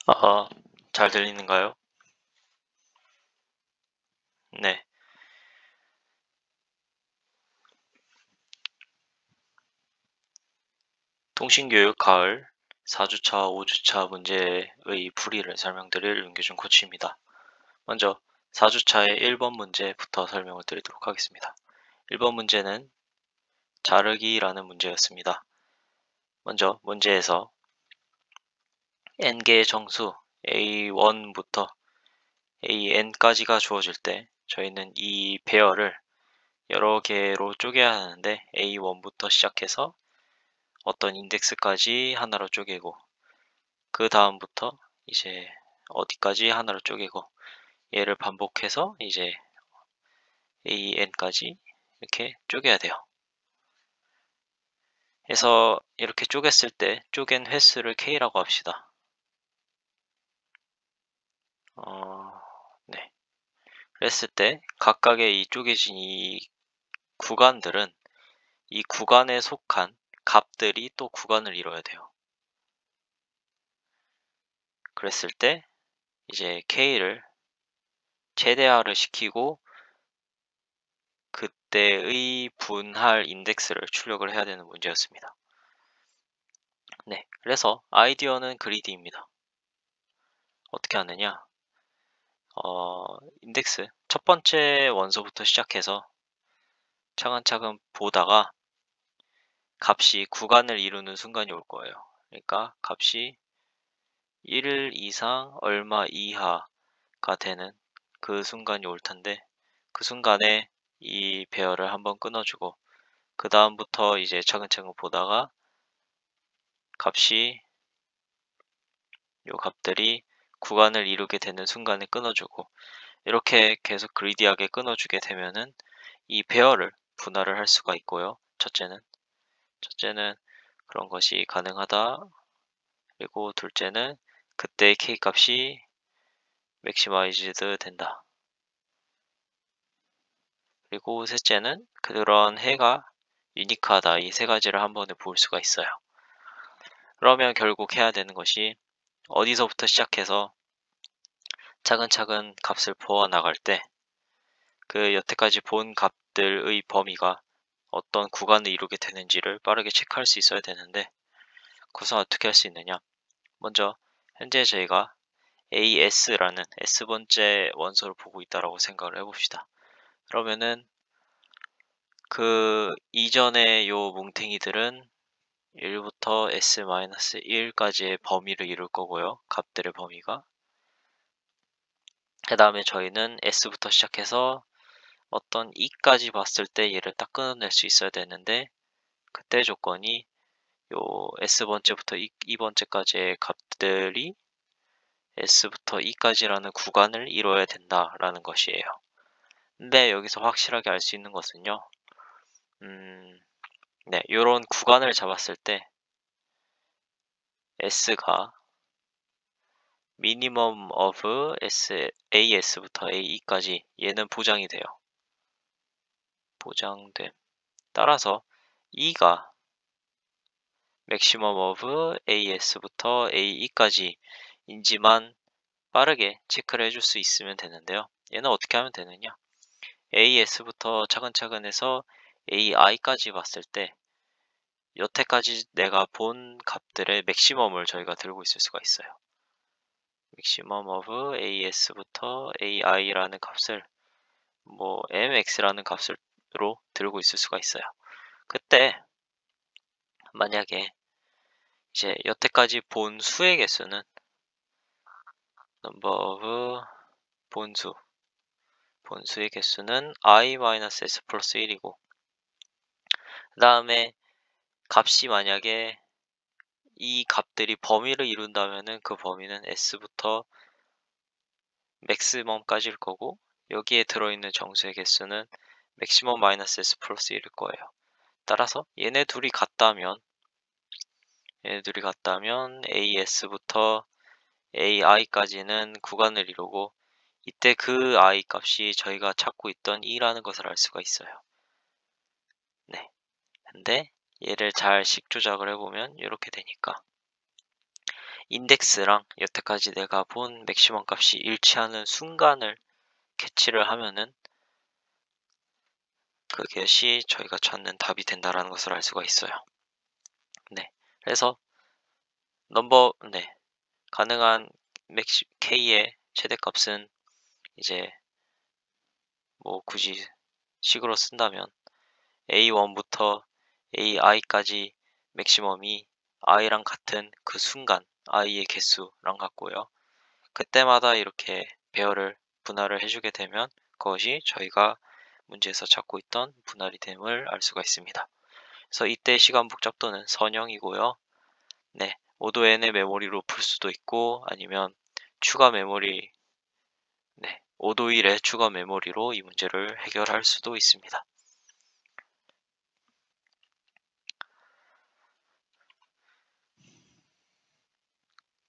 아, 잘 들리는가요? 네. 통신교육 가을 4주차, 5주차 문제의 풀이를 설명드릴 윤규준 코치입니다. 먼저 4주차의 1번 문제부터 설명을 드리도록 하겠습니다. 1번 문제는 자르기라는 문제였습니다. 먼저 문제에서 n개의 정수 a1부터 an까지가 주어질 때 저희는 이 배열을 여러 개로 쪼개야 하는데 a1부터 시작해서 어떤 인덱스까지 하나로 쪼개고 그 다음부터 이제 어디까지 하나로 쪼개고 얘를 반복해서 이제 AN까지 이렇게 쪼개야 돼요. 그래서 이렇게 쪼갰을 때 쪼갠 횟수를 K라고 합시다. 네. 그랬을 때 각각의 이 쪼개진 이 구간들은 이 구간에 속한 값들이 또 구간을 이뤄야 돼요. 그랬을 때 이제 K를 최대화를 시키고 그때의 분할 인덱스를 출력을 해야 되는 문제였습니다. 네, 그래서 아이디어는 그리디입니다. 어떻게 하느냐? 인덱스 첫 번째 원소부터 시작해서 차근차근 보다가 값이 구간을 이루는 순간이 올 거예요. 그러니까 값이 1 이상 얼마 이하가 되는 그 순간이 올 텐데 그 순간에 이 배열을 한번 끊어주고 그 다음부터 이제 차근차근 보다가 값이 요 값들이 구간을 이루게 되는 순간에 끊어주고 이렇게 계속 그리디하게 끊어주게 되면은 이 배열을 분할을 할 수가 있고요. 첫째는 그런 것이 가능하다. 그리고 둘째는 그때의 K 값이 맥시마이즈드 된다. 그리고 셋째는 그런 해가 유니크하다. 이 세 가지를 한 번에 볼 수가 있어요. 그러면 결국 해야 되는 것이 어디서부터 시작해서 차근차근 값을 보아 나갈 때 그 여태까지 본 값들의 범위가 어떤 구간을 이루게 되는지를 빠르게 체크할 수 있어야 되는데 그것은 어떻게 할 수 있느냐? 먼저 현재 저희가 AS라는 S번째 원소를 보고 있다라고 생각을 해봅시다. 그러면은 그 이전의 요 뭉탱이들은 1부터 S-1까지의 범위를 이룰 거고요. 값들의 범위가. 그 다음에 저희는 S부터 시작해서 어떤 E까지 봤을 때 얘를 딱 끊어낼 수 있어야 되는데 그때 조건이 요 S번째부터 E번째까지의 값들이 S부터 E까지라는 구간을 이뤄야 된다라는 것이에요. 근데 여기서 확실하게 알 수 있는 것은요. 네, 요런 구간을 잡았을 때 S가 minimum of AS부터 AE까지 얘는 보장이 돼요. 보장됨. 따라서 E가 maximum of AS부터 AE까지 인지만 빠르게 체크를 해줄 수 있으면 되는데요. 얘는 어떻게 하면 되느냐? AS부터 차근차근 해서 AI까지 봤을 때 여태까지 내가 본 값들의 맥시멈을 저희가 들고 있을 수가 있어요. maximum of AS부터 AI라는 값을 뭐 MX라는 값으로 들고 있을 수가 있어요. 그때 만약에 이제 여태까지 본 수의 개수는 number of 본수의 개수는 i-s 플러스 1이고 그 다음에 값이 만약에 이 값들이 범위를 이룬다면은 그 범위는 s부터 맥시멈까지일 거고 여기에 들어있는 정수의 개수는 맥시멈 마이너스 s 플러스 1일 거예요. 따라서 얘네 둘이 같다면 AS부터 AI까지는 구간을 이루고 이때 그 I 값이 저희가 찾고 있던 E라는 것을 알 수가 있어요. 네. 근데 얘를 잘 식 조작을 해보면 이렇게 되니까 인덱스랑 여태까지 내가 본 맥시멈 값이 일치하는 순간을 캐치를 하면은 그것이 저희가 찾는 답이 된다라는 것을 알 수가 있어요. 네. 그래서 가능한 K의 최대값은 이제 뭐 굳이 식으로 쓴다면 A1부터 AI까지 맥시멈이 I랑 같은 그 순간 I의 개수랑 같고요. 그때마다 이렇게 배열을 분할을 해주게 되면 그것이 저희가 문제에서 찾고 있던 분할이 됨을 알 수가 있습니다. 그래서 이때 시간 복잡도는 선형이고요. 네, 모두 N의 메모리로 풀 수도 있고 아니면 추가 메모리, 5도1의 추가 메모리로 이 문제를 해결할 수도 있습니다.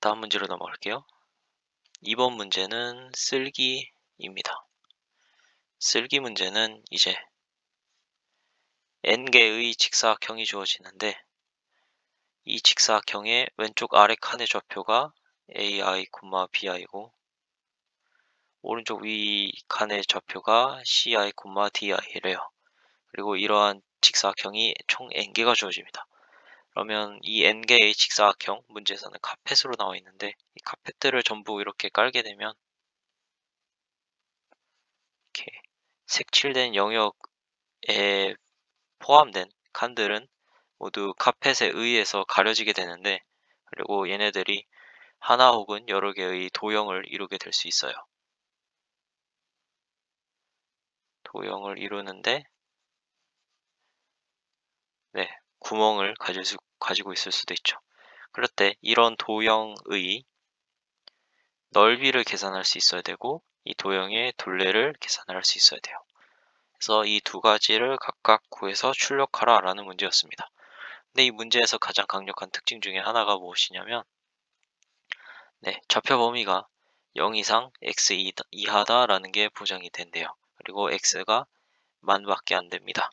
다음 문제로 넘어갈게요. 2번 문제는 쓸기입니다. 쓸기 문제는 이제 n개의 직사각형이 주어지는데 이 직사각형의 왼쪽 아래 칸의 좌표가 AI, BI고 오른쪽 위 칸의 좌표가 CI, DI래요. 그리고 이러한 직사각형이 총 n개가 주어집니다. 그러면 이 n개의 직사각형 문제에서는 카펫으로 나와 있는데 이 카펫들을 전부 이렇게 깔게 되면 이렇게 색칠된 영역에 포함된 칸들은 모두 카펫에 의해서 가려지게 되는데 그리고 얘네들이 하나 혹은 여러 개의 도형을 이루게 될 수 있어요. 도형을 이루는데 구멍을 가지고 있을 수도 있죠. 그럴 때 이런 도형의 넓이를 계산할 수 있어야 되고 이 도형의 둘레를 계산할 수 있어야 돼요. 그래서 이 두 가지를 각각 구해서 출력하라 라는 문제였습니다. 근데 이 문제에서 가장 강력한 특징 중에 하나가 무엇이냐면 좌표 범위가 0 이상 x 이하다 라는 게 보장이 된대요. 그리고 x가 만밖에 안 됩니다.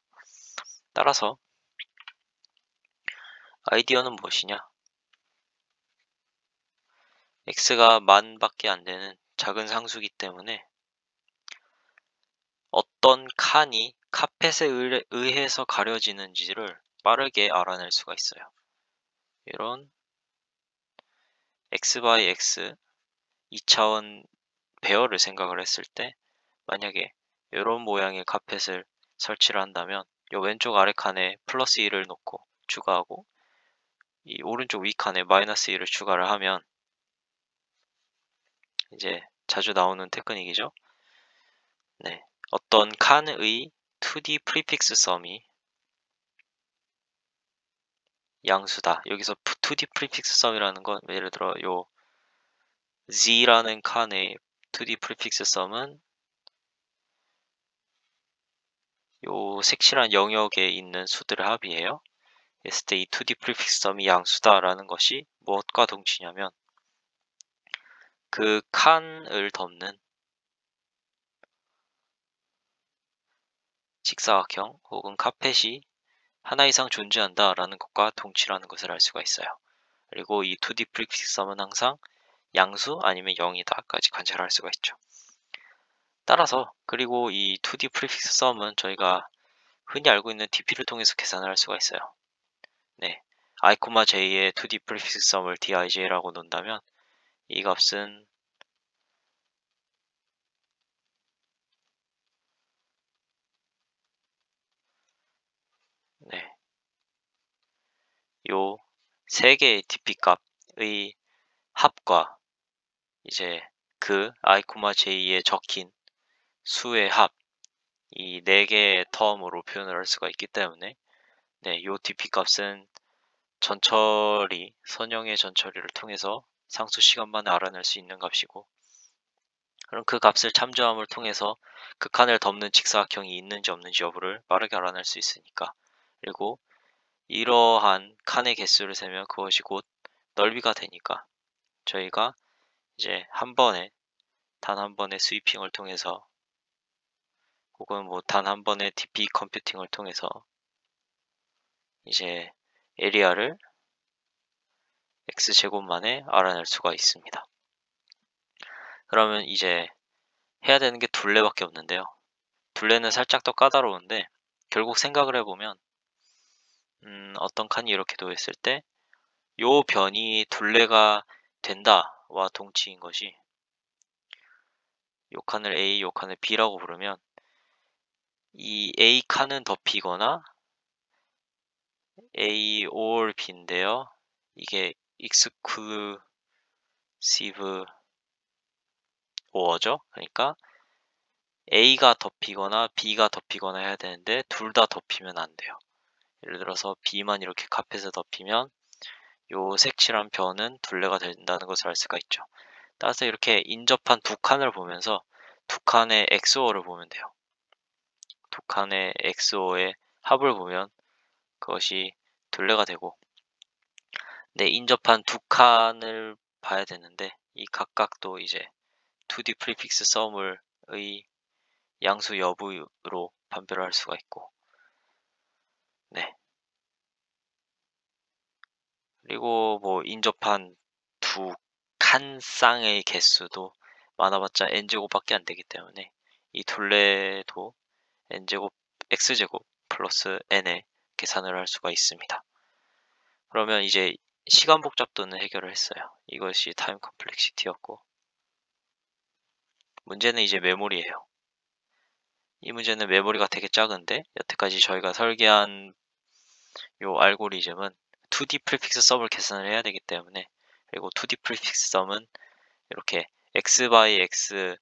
따라서 아이디어는 무엇이냐? x가 만밖에 안 되는 작은 상수기 때문에 어떤 칸이 카펫에 의해서 가려지는지를 빠르게 알아낼 수가 있어요. 이런 x by x 2차원 배열을 생각을 했을 때 만약에 이런 모양의 카펫을 설치를 한다면 이 왼쪽 아래 칸에 플러스 1을 놓고 추가하고 이 오른쪽 위 칸에 마이너스 1을 추가를 하면 이제 자주 나오는 테크닉이죠. 어떤 칸의 2D 프리픽스 썸이 양수다. 여기서 2D 프리픽스 썸이라는 건 예를 들어 요 Z라는 칸의 2D 프리픽스 썸은 요 색칠한 영역에 있는 수들의 합이에요. 했을 때 이 2D 프리픽스 썸이 양수다라는 것이 무엇과 동치냐면 그 칸을 덮는 직사각형 혹은 카펫이 하나 이상 존재한다라는 것과 동치라는 것을 알 수가 있어요. 그리고 이 2D 프리픽스 썸은 항상 양수 아니면 0이다까지 관찰할 수가 있죠. 따라서 그리고 이 2D 프리픽스 썸은 저희가 흔히 알고 있는 DP를 통해서 계산을 할 수가 있어요. I, J의 2D 프리픽스 썸을 DIJ라고 놓는다면 이 값은 요 세 개의 DP 값의 합과 이제 그 I, J에 적힌 수의 합, 이 네 개의 텀으로 표현을 할 수가 있기 때문에 요 DP 값은 선형의 전처리를 통해서 상수 시간만에 알아낼 수 있는 값이고 그럼 그 값을 참조함을 통해서 그 칸을 덮는 직사각형이 있는지 없는지 여부를 빠르게 알아낼 수 있으니까 그리고 이러한 칸의 개수를 세면 그것이 곧 넓이가 되니까 저희가 이제 단 한 번의 스위핑을 통해서 혹은 뭐 단 한 번의 DP 컴퓨팅을 통해서 이제 에리아를 x제곱만에 알아낼 수가 있습니다. 그러면 이제 해야 되는 게 둘레밖에 없는데요. 둘레는 살짝 더 까다로운데 결국 생각을 해보면 어떤 칸이 이렇게 놓였을 때 요 변이 둘레가 된다와 동치인 것이 요 칸을 A, 요 칸을 B라고 부르면 이 A 칸은 덮이거나 A or B인데요. 이게 exclusive or죠. 그러니까 A가 덮이거나 B가 덮이거나 해야 되는데 둘 다 덮이면 안 돼요. 예를 들어서 B만 이렇게 카펫에 덮이면 요 색칠한 변은 둘레가 된다는 것을 알 수가 있죠. 따라서 이렇게 인접한 두 칸을 보면서 두 칸의 XOR를 보면 돼요. 두 칸의 XO의 합을 보면 그것이 둘레가 되고, 네, 인접한 두 칸을 봐야 되는데 이 각각도 이제 2D 프리픽스 썸의 양수 여부로 판별을 할 수가 있고, 네, 그리고 뭐 인접한 두 칸쌍의 개수도 많아봤자 n제곱밖에 안 되기 때문에 이 둘레도 n제곱 x제곱 플러스 n의 계산을 할 수가 있습니다. 그러면 이제 시간 복잡도는 해결을 했어요. 이것이 타임 컴플렉시티였고, 문제는 이제 메모리예요. 이 문제는 메모리가 되게 작은데 여태까지 저희가 설계한 요 알고리즘은 2D 프리픽스 썸을 계산을 해야 되기 때문에, 그리고 2D 프리픽스 썸은 이렇게 x by x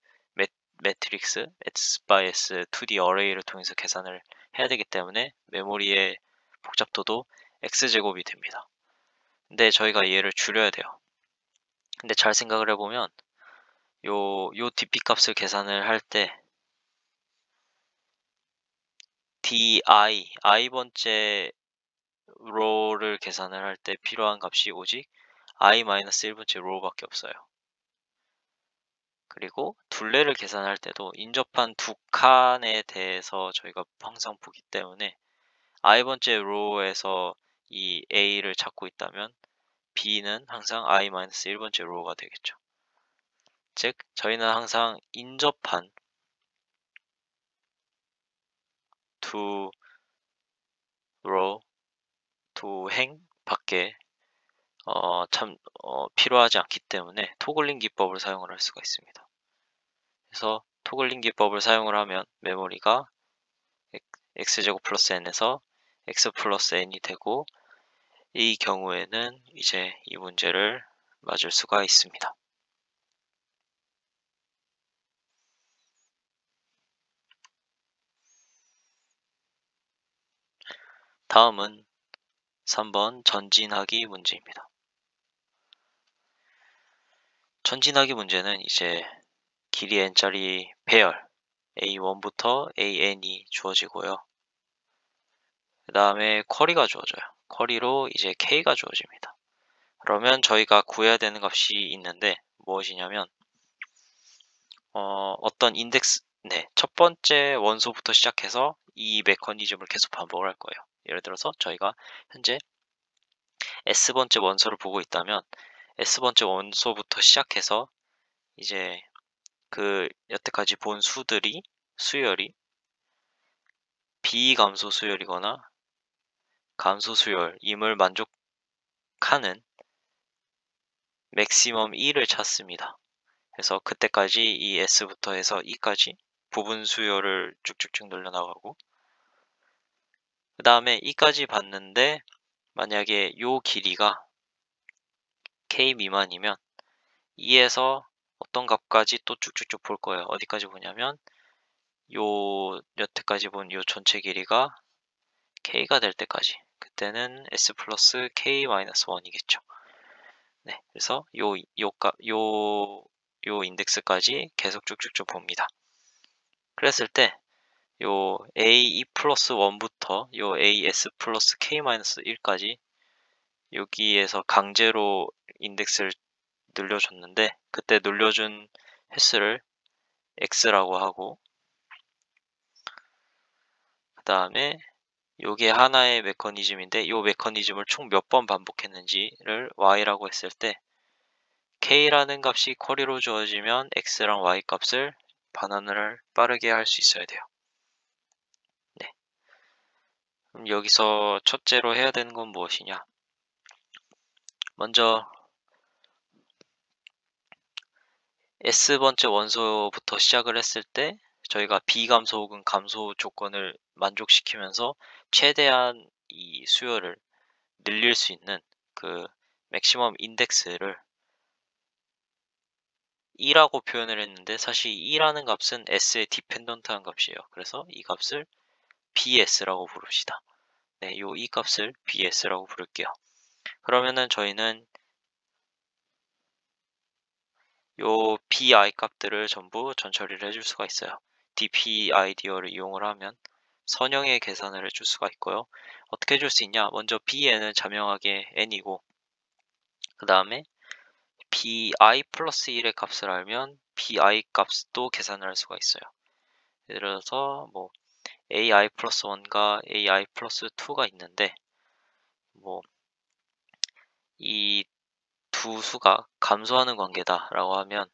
매트릭스, x by s 2D 어레이를 통해서 계산을 해야 되기 때문에 메모리의 복잡도도 x제곱이 됩니다. 근데 저희가 얘를 줄여야 돼요. 근데 잘 생각을 해보면 요 dp 값을 계산을 할 때 i번째 row를 계산을 할 때 필요한 값이 오직 i-1번째 row밖에 없어요. 그리고 둘레를 계산할 때도 인접한 두 칸에 대해서 저희가 항상 보기 때문에 i번째 row에서 이 a를 찾고 있다면 b는 항상 i-1번째 row가 되겠죠. 즉 저희는 항상 인접한 두 row, 두 행밖에 필요하지 않기 때문에 토글링 기법을 사용을 할 수가 있습니다. 그래서 토글링 기법을 사용을 하면 메모리가 x제곱 플러스 n에서 x 플러스 n이 되고, 이 경우에는 이제 이 문제를 맞을 수가 있습니다. 다음은 3번 전진하기 문제입니다. 전진하기 문제는 이제 길이 n짜리 배열 a1부터 an이 주어지고요. 그 다음에 쿼리가 주어져요. 쿼리로 이제 k가 주어집니다. 그러면 저희가 구해야 되는 값이 있는데 무엇이냐면 어떤 인덱스, 네, 첫 번째 원소부터 시작해서 이 메커니즘을 계속 반복을 할 거예요. 예를 들어서 저희가 현재 S번째 원소를 보고 있다면 S번째 원소부터 시작해서 이제 그 여태까지 본 수열이 비감소 수열이거나 감소 수열임을 만족하는 맥시멈 1을 찾습니다. 그래서 그때까지 이 S부터 해서 E까지 부분 수열을 쭉쭉쭉 늘려나가고, 그 다음에 E까지 봤는데 만약에 요 길이가 K 미만이면 E에서 어떤 값까지 또 쭉쭉쭉 볼 거예요. 어디까지 보냐면 요 여태까지 본 요 전체 길이가 K가 될 때까지, 그때는 S 플러스 K 마이너스 1이겠죠. 네, 그래서 요 인덱스까지 계속 쭉쭉쭉 봅니다. 그랬을 때 요 A 플러스 1부터 요 AS 플러스 K 마이너스 1까지 여기에서 강제로 인덱스를 늘려줬는데, 그때 늘려준 횟수를 x라고 하고, 그 다음에 요게 하나의 메커니즘인데 요 메커니즘을 총 몇 번 반복했는지를 y라고 했을 때 k라는 값이 쿼리로 주어지면 x랑 y 값을 반환을 빠르게 할 수 있어야 돼요. 네. 그럼 여기서 첫째로 해야 되는 건 무엇이냐? 먼저 S번째 원소부터 시작을 했을 때 저희가 비감소 혹은 감소 조건을 만족시키면서 최대한 이 수요를 늘릴 수 있는 그 맥시멈 인덱스를 2라고 표현을 했는데 사실 2라는 값은 S에 디펜던트한 값이에요. 그래서 이 값을 BS라고 부릅시다. 네, 이 값을 BS라고 부를게요. 그러면은 저희는 요 bi 값들을 전부 전처리를 해줄 수가 있어요. dpide어를 이용을 하면 선형의 계산을 해줄 수가 있고요. 어떻게 해줄 수 있냐? 먼저 bn은 자명하게 n이고 그 다음에 bi 플러스 1의 값을 알면 bi 값도 계산을 할 수가 있어요. 예를 들어서 뭐 ai 플러스 1과 ai 플러스 2가 있는데 뭐 이 두 수가 감소하는 관계다라고 하면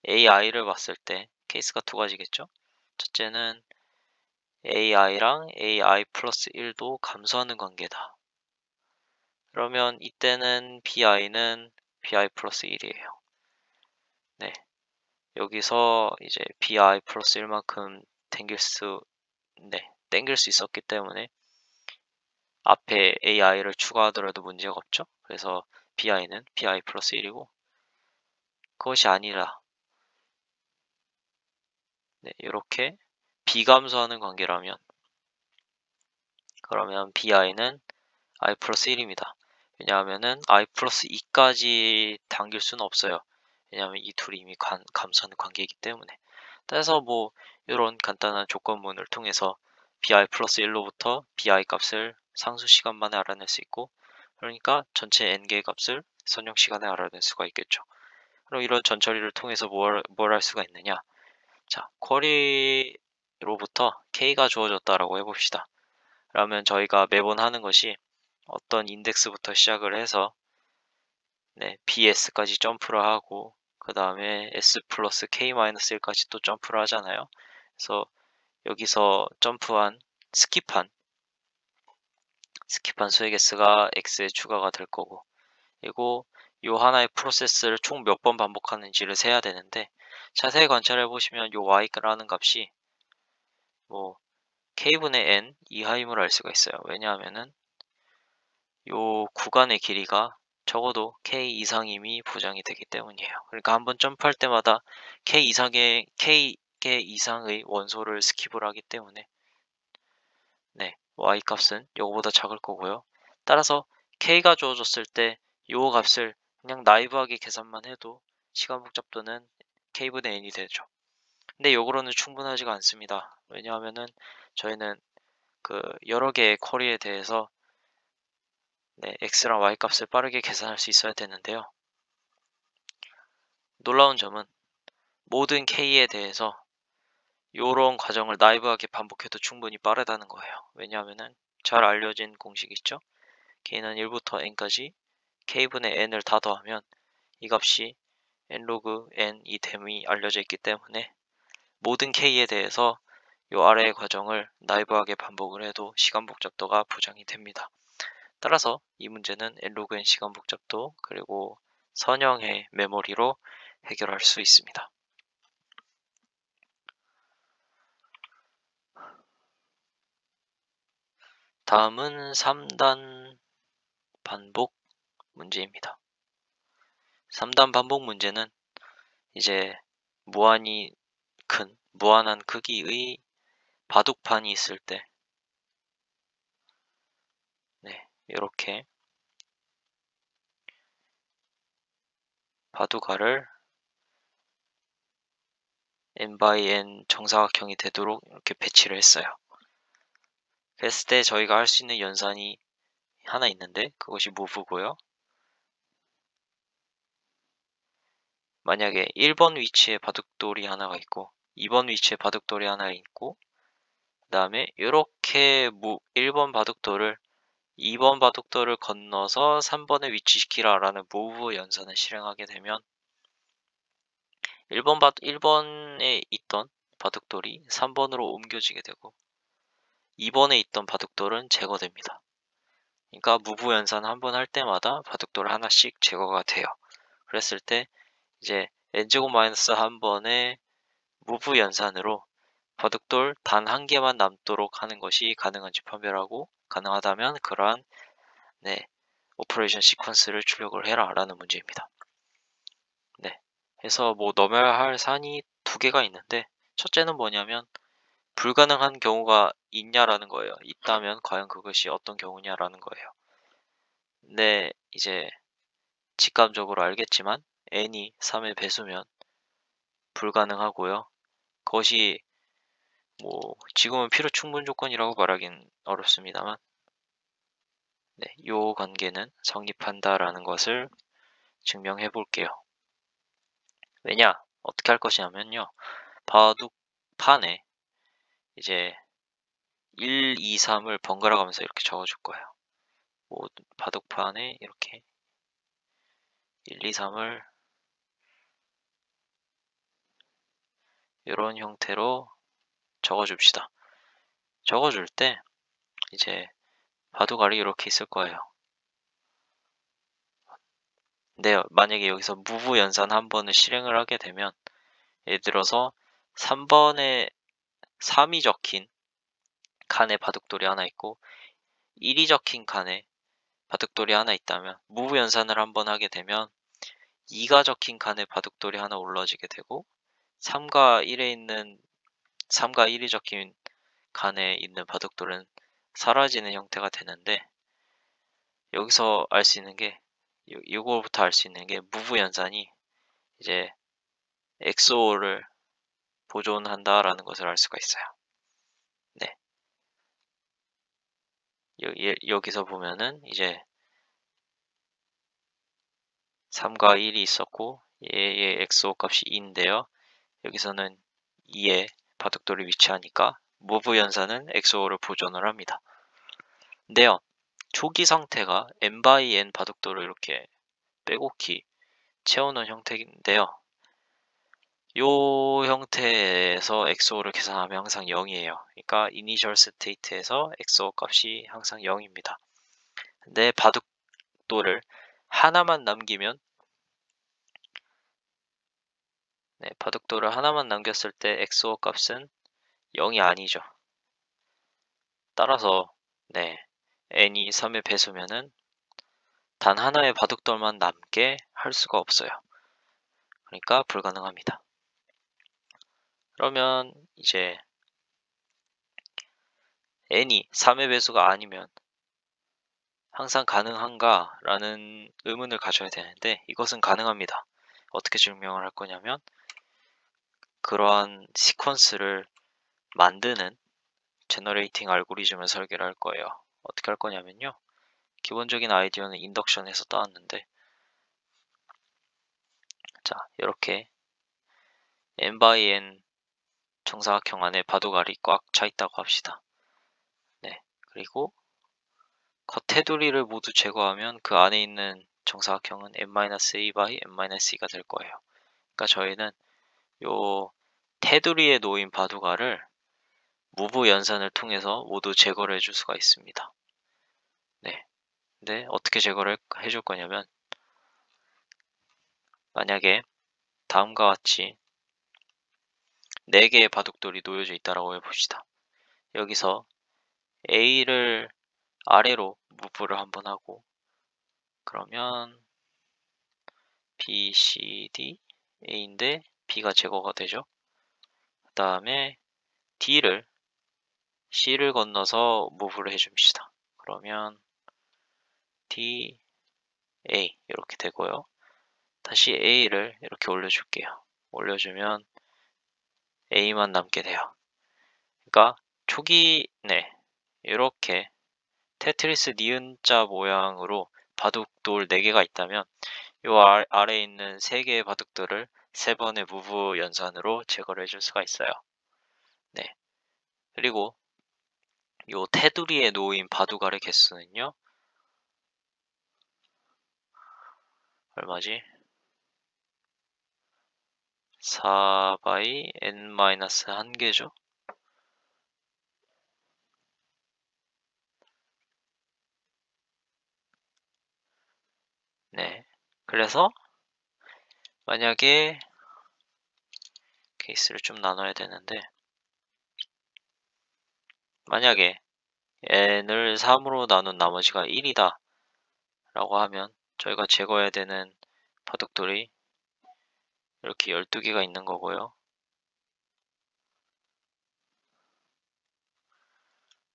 ai를 봤을 때 케이스가 두 가지겠죠? 첫째는 ai랑 ai 플러스 1도 감소하는 관계다. 그러면 이때는 bi는 bi 플러스 1이에요. 네, 여기서 이제 bi 플러스 1만큼 땡길 수 있었기 때문에 앞에 ai를 추가하더라도 문제가 없죠. 그래서 bi는 bi 플러스 1이고 그것이 아니라 네, 이렇게 비감소하는 관계라면 그러면 bi는 i 플러스 1입니다. 왜냐하면은 i 플러스 2까지 당길 수는 없어요. 왜냐하면 이 둘이 이미 감소하는 관계이기 때문에. 따라서 뭐 이런 간단한 조건문을 통해서 bi 플러스 1로부터 bi 값을 상수 시간 만에 알아낼 수 있고 그러니까 전체 n개의 값을 선형 시간에 알아낼 수가 있겠죠. 그럼 이런 전처리를 통해서 뭘 할 수가 있느냐? 자, 쿼리로부터 k가 주어졌다라고 해봅시다. 그러면 저희가 매번 하는 것이 어떤 인덱스부터 시작을 해서 네, bs까지 점프를 하고 그 다음에 s 플러스 k-1까지 또 점프를 하잖아요. 그래서 여기서 점프한 스킵한 수의 개수가 x에 추가가 될 거고 그리고 요 하나의 프로세스를 총 몇 번 반복하는지를 세야 되는데 자세히 관찰해 보시면 요 y라는 값이 뭐 k분의 n 이하임을 알 수가 있어요. 왜냐하면은 요 구간의 길이가 적어도 k 이상임이 보장이 되기 때문이에요. 그러니까 한번 점프할 때마다 k 개 이상의 원소를 스킵을 하기 때문에 네, y 값은 요거보다 작을 거고요. 따라서 k가 주어졌을 때 요 값을 그냥 나이브하게 계산만 해도 시간 복잡도는 k분의 n이 되죠. 근데 요거로는 충분하지가 않습니다. 왜냐하면은 저희는 그 여러 개의 쿼리에 대해서 네, x랑 y 값을 빠르게 계산할 수 있어야 되는데요. 놀라운 점은 모든 k에 대해서 요런 과정을 나이브하게 반복해도 충분히 빠르다는 거예요. 왜냐하면은 잘 알려진 공식 있죠? k는 1부터 n까지 k분의 n을 다 더하면 이 값이 n 로그 n이 됨이 알려져 있기 때문에 모든 k에 대해서 요 아래의 과정을 나이브하게 반복을 해도 시간 복잡도가 보장이 됩니다. 따라서 이 문제는 n 로그 n 시간 복잡도 그리고 선형의 메모리로 해결할 수 있습니다. 다음은 3단 반복 문제입니다. 3단 반복 문제는 이제 무한한 크기의 바둑판이 있을 때 네, 이렇게 바둑알을 n by n 정사각형이 되도록 이렇게 배치를 했어요. 그랬을 때 저희가 할 수 있는 연산이 하나 있는데 그것이 move고요. 만약에 1번 위치에 바둑돌이 하나가 있고 2번 위치에 바둑돌이 하나 있고 그 다음에 이렇게 1번 바둑돌을 2번 바둑돌을 건너서 3번에 위치시키라 라는 move 연산을 실행하게 되면 1번에 있던 바둑돌이 3번으로 옮겨지게 되고 2번에 있던 바둑돌은 제거됩니다. 그러니까 move 연산 한 번 할 때마다 바둑돌 하나씩 제거가 돼요. 그랬을 때 이제 n제곱 마이너스 한 번의 move 연산으로 바둑돌 단 한 개만 남도록 하는 것이 가능한지 판별하고 가능하다면 그러한 오퍼레이션 시퀀스를 출력을 해라 라는 문제입니다. 그래서 뭐 넘어야 할 사안이 두 개가 있는데 첫째는 뭐냐면 불가능한 경우가 있냐라는 거예요. 있다면 과연 그것이 어떤 경우냐라는 거예요. 근데 이제 직감적으로 알겠지만 n이 3의 배수면 불가능하고요. 그것이 뭐 지금은 필요 충분 조건이라고 말하긴 어렵습니다만 요 관계는 성립한다라는 것을 증명해 볼게요. 왜냐? 어떻게 할 것이냐면요. 바둑판에 이제 1, 2, 3을 번갈아 가면서 이렇게 적어줄 거예요. 바둑판에 이렇게 1, 2, 3을 이런 형태로 적어줍시다. 적어줄 때 이제 바둑알이 이렇게 있을 거예요. 근데 만약에 여기서 무브 연산 한 번을 실행을 하게 되면 예를 들어서 3번에 3이 적힌 칸에 바둑돌이 하나 있고 1이 적힌 칸에 바둑돌이 하나 있다면 무브 연산을 한번 하게 되면 2가 적힌 칸에 바둑돌이 하나 올라지게 되고 3과 1이 적힌 칸에 있는 바둑돌은 사라지는 형태가 되는데 여기서 알 수 있는 게 이거부터 알 수 있는 게 무브 연산이 이제 XOR을 보존한다라는 것을 알 수가 있어요. 네. 여기서 보면은 이제 3과 1이 있었고 얘의 XOR 값이 2인데요. 여기서는 2에 바둑돌이 위치하니까 move 연산은 XOR을 보존을 합니다. 근데요. 초기 상태가 n by n 바둑돌을 이렇게 빼곡히 채우는 형태인데요. 요 형태에서 XOR을 계산하면 항상 0이에요. 그러니까 initial state에서 XOR 값이 항상 0입니다. 근데 바둑돌을 하나만 남기면 바둑돌을 하나만 남겼을 때 XOR 값은 0이 아니죠. 따라서 n이 3의 배수면은 단 하나의 바둑돌만 남게 할 수가 없어요. 그러니까 불가능합니다. 그러면 이제 n이 3의 배수가 아니면 항상 가능한가? 라는 의문을 가져야 되는데 이것은 가능합니다. 어떻게 증명을 할 거냐면 그러한 시퀀스를 만드는 제너레이팅 알고리즘을 설계를 할 거예요. 어떻게 할 거냐면요. 기본적인 아이디어는 인덕션에서 따왔는데 자 이렇게 n by n 정사각형 안에 바둑알이 꽉 차 있다고 합시다. 그리고 겉테두리를 모두 제거하면 그 안에 있는 정사각형은 n-a by n-e가 될 거예요. 그러니까 저희는 요 테두리에 놓인 바둑알을 무브 연산을 통해서 모두 제거를 해줄 수가 있습니다. 근데 어떻게 제거를 해줄 거냐면 만약에 다음과 같이 4개의 바둑돌이 놓여져 있다라고 해봅시다. 여기서 A를 아래로 무브를 한번 하고 그러면 B, C, D, A인데 B가 제거가 되죠. 그 다음에 D를 C를 건너서 무브를 해줍시다. 그러면 D, A 이렇게 되고요. 다시 A를 이렇게 올려줄게요. 올려주면 A만 남게 돼요. 그러니까 초기 이렇게 테트리스 니은자 모양으로 바둑돌 4개가 있다면 요 아래에 있는 3개의 바둑돌을 3번의 무브 연산으로 제거를 해줄 수가 있어요. 그리고 요 테두리에 놓인 바둑알의 개수는요. 얼마지? 4 n-1개죠. 네. 그래서 만약에 케이스를 좀 나눠야 되는데, 만약에 n을 3으로 나눈 나머지가 1이다 라고 하면 저희가 제거해야 되는 바둑돌이 이렇게 12개가 있는 거고요.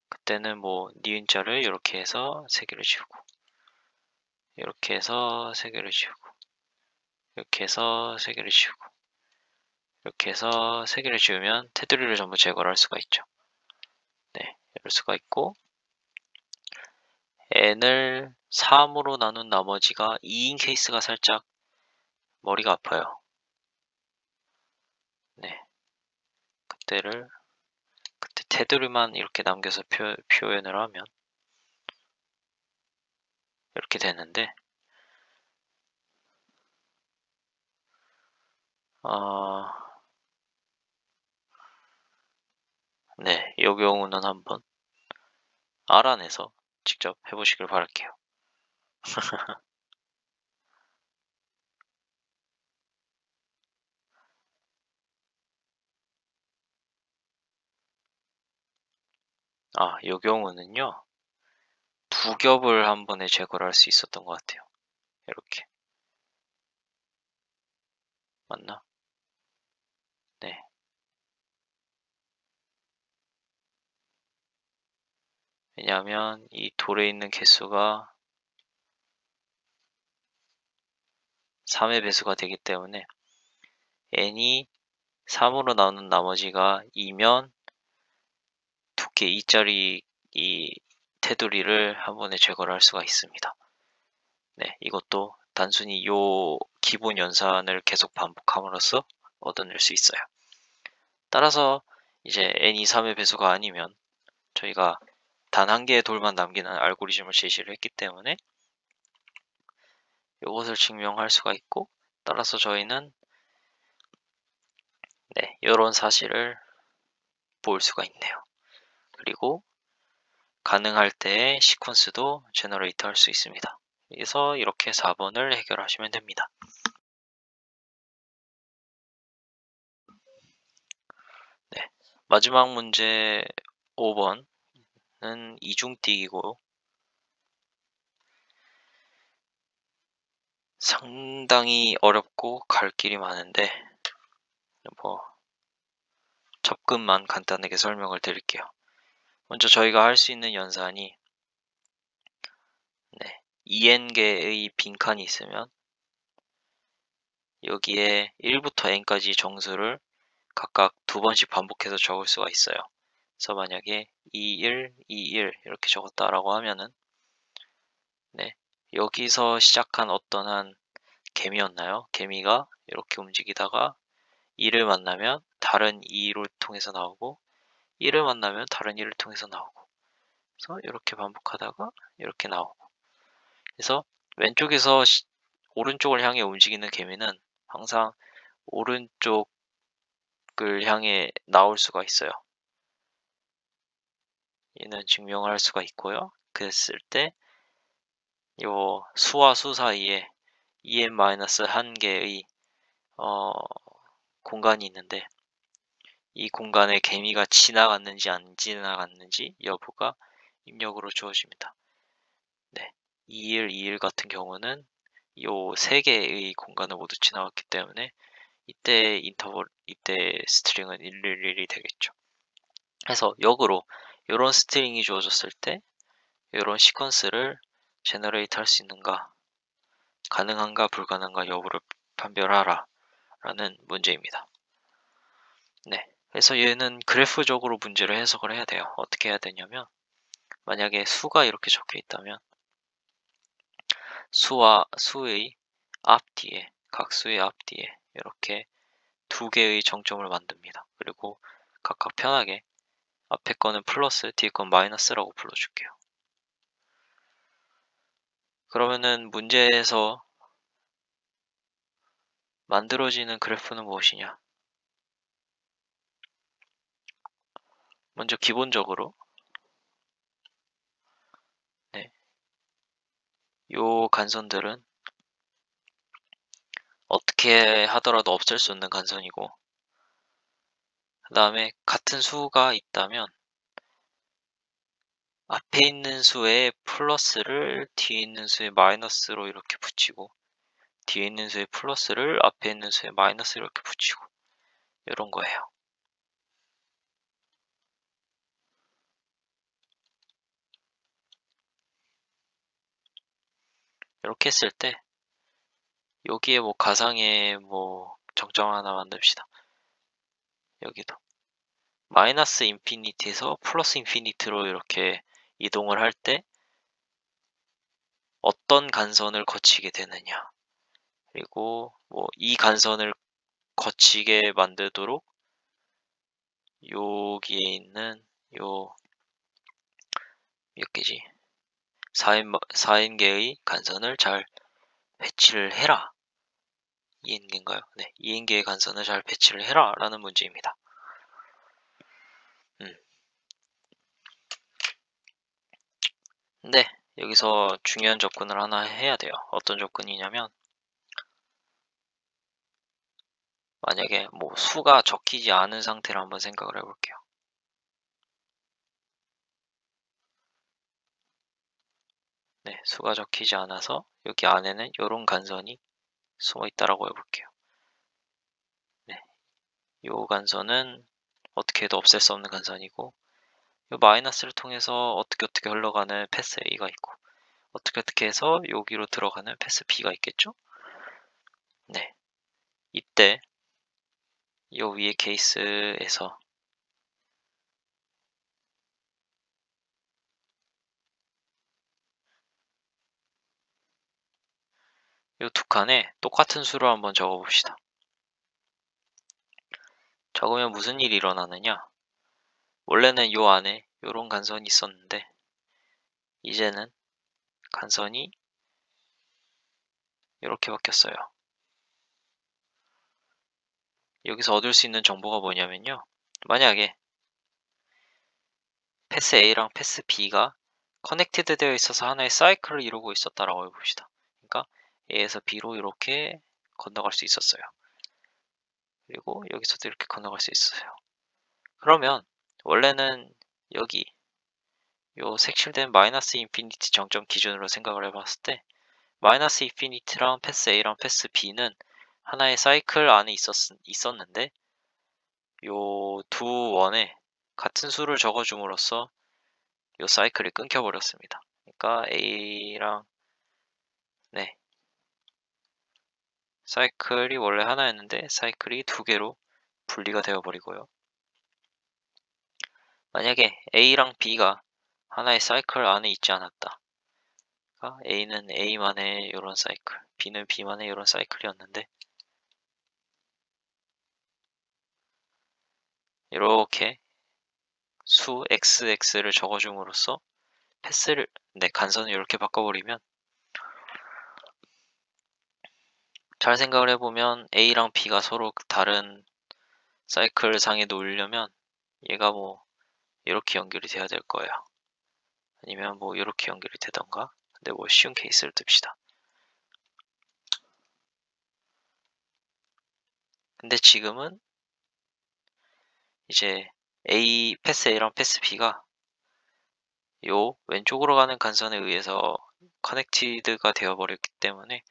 그때는 뭐 니은자를 이렇게 해서 3개를 지우고, 이렇게 해서 3개를 지우고, 이렇게 해서 3개를 지우고, 이렇게 해서 3개를 지우면 테두리를 전부 제거를 할 수가 있죠. 네, 이럴 수가 있고, n을 3으로 나눈 나머지가 2인 케이스가 살짝 머리가 아파요. 네, 그때 테두리만 이렇게 남겨서 표현을 하면 이렇게 되는데, 네, 이 경우는 한번 알아내서 직접 해보시길 바랄게요. 이 경우는요, 2겹을 한 번에 제거를 할 수 있었던 것 같아요. 이렇게. 맞나? 네. 왜냐하면 이 돌에 있는 개수가 3의 배수가 되기 때문에 n이 3으로 나눈 나머지가 2면 두께 2짜리 이 테두리를 한 번에 제거를 할 수가 있습니다. 네, 이것도 단순히 요 기본 연산을 계속 반복함으로써 얻어낼 수 있어요. 따라서 이제 n이 3의 배수가 아니면 저희가 단 한 개의 돌만 남기는 알고리즘을 제시를 했기 때문에 이것을 증명할 수가 있고, 따라서 저희는 네, 이런 사실을 볼 수가 있네요. 그리고 가능할 때 시퀀스도 제너레이트 할 수 있습니다. 그래서 이렇게 4번을 해결하시면 됩니다. 네, 마지막 문제 5번은 이중뛰기고 상당히 어렵고 갈 길이 많은데 뭐 접근만 간단하게 설명을 드릴게요. 먼저 저희가 할 수 있는 연산이 2n개의 빈칸이 있으면 여기에 1부터 n까지 정수를 각각 2번씩 반복해서 적을 수가 있어요. 그래서 만약에 21, 21 이렇게 적었다라고 하면은 여기서 시작한 어떤 한 개미였나요? 개미가 이렇게 움직이다가 2를 만나면 다른 2를 통해서 나오고 1을 만나면 다른 1을 통해서 나오고, 그래서 이렇게 반복하다가 이렇게 나오고, 그래서 왼쪽에서 오른쪽을 향해 움직이는 개미는 항상 오른쪽을 향해 나올 수가 있어요. 얘는 증명을 할 수가 있고요. 그랬을 때 요 수와 수 사이에 en-1개의 공간이 있는데 이 공간에 개미가 지나갔는지 안 지나갔는지 여부가 입력으로 주어집니다. 네, 21, 21 같은 경우는 요 3개의 공간을 모두 지나갔기 때문에 이때 스트링은 111이 되겠죠. 그래서 역으로 이런 스트링이 주어졌을 때 이런 시퀀스를 제너레이트 할 수 있는가, 가능한가 불가능한가 여부를 판별하라 라는 문제입니다. 네, 그래서 얘는 그래프적으로 문제를 해석을 해야 돼요. 어떻게 해야 되냐면, 만약에 수가 이렇게 적혀 있다면 수의 앞뒤에, 각수의 앞뒤에 이렇게 2개의 정점을 만듭니다. 그리고 각각 편하게 앞에 거는 플러스, 뒤에 건 마이너스라고 불러줄게요. 그러면은 문제에서 만들어지는 그래프는 무엇이냐? 먼저 기본적으로 요 간선들은 어떻게 하더라도 없앨 수 없는 간선이고, 그 다음에 같은 수가 있다면 앞에 있는 수의 플러스를 뒤에 있는 수의 마이너스로 이렇게 붙이고, 뒤에 있는 수의 플러스를 앞에 있는 수의 마이너스로 이렇게 붙이고, 이런 거예요. 이렇게 했을 때 여기에 뭐 가상의 뭐 정점 하나 만듭시다. 여기도 마이너스 인피니티에서 플러스 인피니티로 이렇게 이동을 할 때 어떤 간선을 거치게 되느냐, 그리고 뭐 이 간선을 거치게 만들도록 여기에 있는 요 몇 개지? 4인계의 간선을 잘 배치를 해라. 2인계인가요? 네, 2인계의 간선을 잘 배치를 해라 라는 문제입니다. 근데 여기서 중요한 접근을 하나 해야 돼요. 어떤 접근이냐면, 만약에 뭐 수가 적히지 않은 상태로 한번 생각을 해볼게요. 네, 수가 적히지 않아서 여기 안에는 이런 간선이 숨어 있다라고 해볼게요. 네, 요 간선은 어떻게 해도 없앨 수 없는 간선이고, 요 마이너스를 통해서 어떻게 흘러가는 패스 A가 있고, 어떻게 해서 여기로 들어가는 패스 B가 있겠죠? 네, 이때 요 위의 케이스에서 요 두 칸에 똑같은 수를 한번 적어봅시다. 적으면 무슨 일이 일어나느냐? 원래는 요 안에 요런 간선이 있었는데, 이제는 간선이 이렇게 바뀌었어요. 여기서 얻을 수 있는 정보가 뭐냐면요, 만약에 패스 A랑 패스 B가 커넥티드 되어 있어서 하나의 사이클을 이루고 있었다라고 해봅시다. 그러니까 A에서 B로 이렇게 건너갈 수 있었어요. 그리고 여기서도 이렇게 건너갈 수 있어요. 그러면 원래는 여기 요 색칠된 마이너스 인피니티 정점 기준으로 생각을 해봤을 때, 마이너스 인피니티랑 패스 A랑 패스 B는 하나의 사이클 안에 있었는데, 요 두 원에 같은 수를 적어줌으로써 요 사이클이 끊겨버렸습니다. 그러니까 A랑, 네, 사이클이 원래 하나였는데 사이클이 두 개로 분리가 되어버리고요. 만약에 A랑 B가 하나의 사이클 안에 있지 않았다. 그러니까 A는 A만의 이런 사이클, B는 B만의 이런 사이클이었는데, 이렇게 수 XX를 적어줌으로써 패스를, 네, 간선을 이렇게 바꿔버리면, 잘 생각을 해보면 A랑 B가 서로 다른 사이클 상에 놓으려면 얘가 뭐 이렇게 연결이 돼야 될 거예요. 아니면 뭐 이렇게 연결이 되던가. 근데 뭐 쉬운 케이스를 듭시다. 근데 지금은 이제 패스 A랑 패스 B가 요 왼쪽으로 가는 간선에 의해서 커넥티드가 되어버렸기 때문에,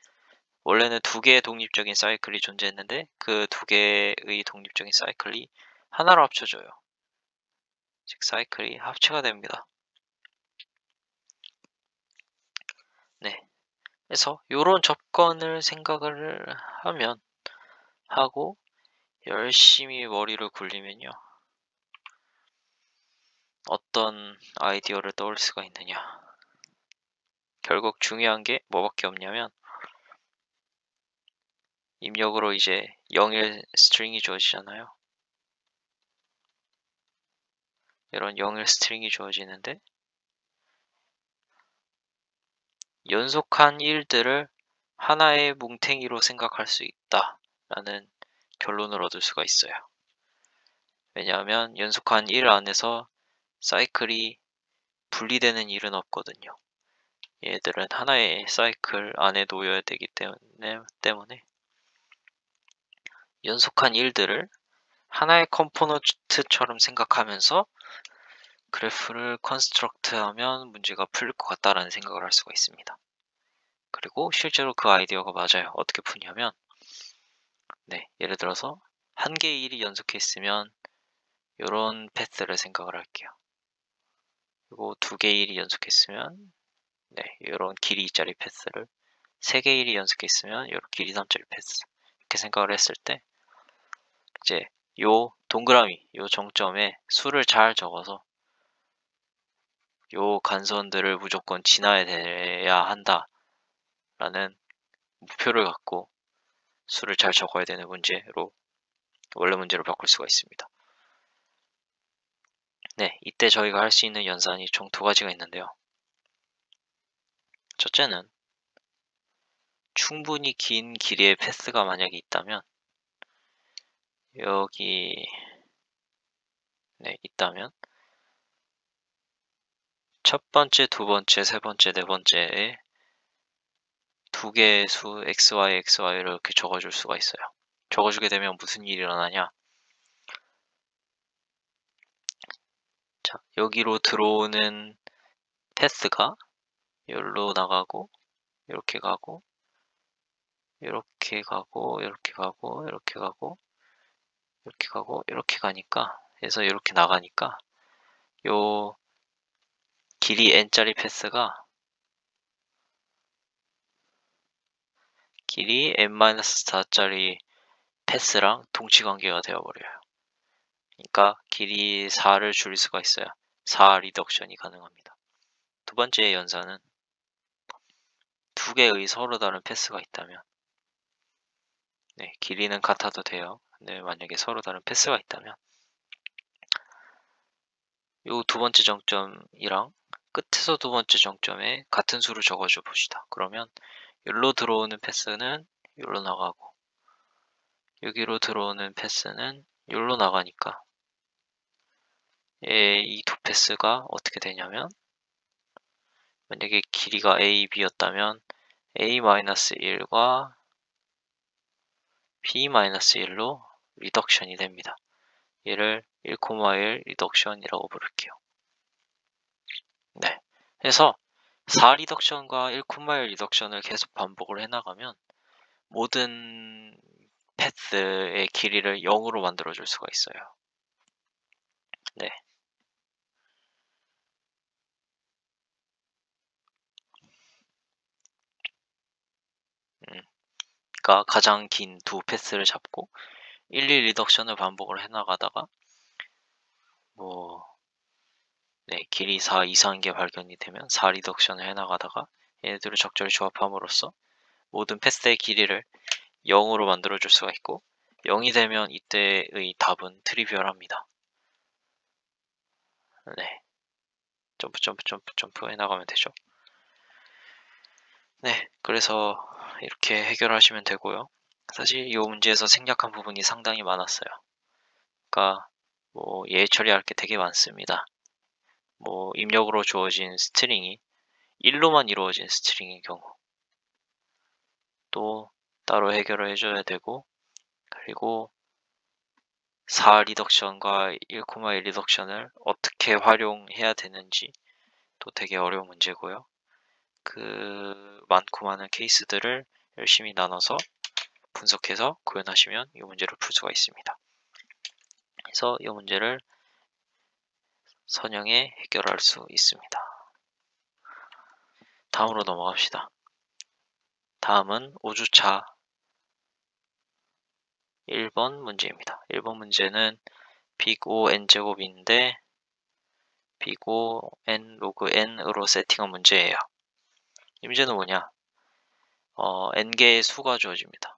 원래는 두 개의 독립적인 사이클이 존재했는데 그 두 개의 독립적인 사이클이 하나로 합쳐져요. 즉 사이클이 합체가 됩니다. 네, 그래서 요런 접근을 생각을 하고 열심히 머리를 굴리면요, 어떤 아이디어를 떠올 수가 있느냐. 결국 중요한 게 뭐밖에 없냐면, 입력으로 이제 0일 스트링이 주어지잖아요. 이런 0일 스트링이 주어지는데 연속한 일들을 하나의 뭉탱이로 생각할 수 있다라는 결론을 얻을 수가 있어요. 왜냐하면 연속한 일 안에서 사이클이 분리되는 일은 없거든요. 얘들은 하나의 사이클 안에 놓여야 되기 때문에 연속한 일들을 하나의 컴포넌트처럼 생각하면서 그래프를 컨스트럭트하면 문제가 풀릴 것 같다라는 생각을 할 수가 있습니다. 그리고 실제로 그 아이디어가 맞아요. 어떻게 푸냐면 예를 들어서 한 개의 일이 연속해 있으면 이런 패스를 생각을 할게요. 그리고 두 개의 일이 연속해 있으면 이런 길이 2짜리 패스를, 세 개의 일이 연속해 있으면 이런 길이 3짜리 패스, 이렇게 생각을 했을 때 이제 요 동그라미, 요 정점에 수를 잘 적어서 요 간선들을 무조건 지나야 돼야 한다라는 목표를 갖고 수를 잘 적어야 되는 문제로 원래 문제로 바꿀 수가 있습니다. 이때 저희가 할 수 있는 연산이 총 두 가지가 있는데요. 첫째는 충분히 긴 길이의 패스가 만약에 있다면 여기 있다면 첫 번째, 두 번째, 세 번째, 네 번째에 두 개의 수 xy, xy를 이렇게 적어줄 수가 있어요. 적어주게 되면 무슨 일이 일어나냐? 자, 여기로 들어오는 패스가 여기로 나가고 이렇게 가고 이렇게 가고 이렇게 가고 이렇게 가고 이렇게 가고 이렇게 가니까 해서 이렇게 나가니까 요 길이 n짜리 패스가 길이 n-4짜리 패스랑 동치관계가 되어버려요. 그러니까 길이 4를 줄일 수가 있어요. 4 리덕션이 가능합니다. 두 번째 연산은 두 개의 서로 다른 패스가 있다면 길이는 같아도 돼요. 근데 만약에 서로 다른 패스가 있다면 요 두 번째 정점이랑 끝에서 두 번째 정점에 같은 수를 적어줘 봅시다. 그러면 여기로 들어오는 패스는 여기로 나가고 여기로 들어오는 패스는 여기로 나가니까 이 두 패스가 어떻게 되냐면 만약에 길이가 a, b였다면 a-1과 b-1로 리덕션이 됩니다. 얘를 1,1 리덕션이라고 부를게요. 해서 4 리덕션과 1,1 리덕션을 계속 반복을 해나가면 모든 패스의 길이를 0으로 만들어줄 수가 있어요. 그러니까 가장 긴 두 패스를 잡고 1, 2 리덕션을 반복을 해나가다가 길이 4 이상인 게 발견이 되면 4 리덕션을 해나가다가 얘네들을 적절히 조합함으로써 모든 패스의 길이를 0으로 만들어줄 수가 있고 0이 되면 이때의 답은 트리비얼합니다. 점프 점프 점프 점프 해나가면 되죠. 그래서 이렇게 해결하시면 되고요. 사실 이 문제에서 생략한 부분이 상당히 많았어요. 그러니까 얘 처리할 게 되게 많습니다. 입력으로 주어진 스트링이 1로만 이루어진 스트링의 경우 또 따로 해결을 해줘야 되고, 그리고 4 리덕션과 1,1 리덕션을 어떻게 활용해야 되는지 또 되게 어려운 문제고요. 그 많고 많은 케이스들을 열심히 나눠서 분석해서 구현하시면 이 문제를 풀 수가 있습니다. 그래서 이 문제를 선형에 해결할 수 있습니다. 다음으로 넘어갑시다. 다음은 5주차 1번 문제입니다. 1번 문제는 빅 O n제곱인데 빅 O n 로그 n으로 세팅한 문제예요. 이 문제는 뭐냐? n개의 수가 주어집니다.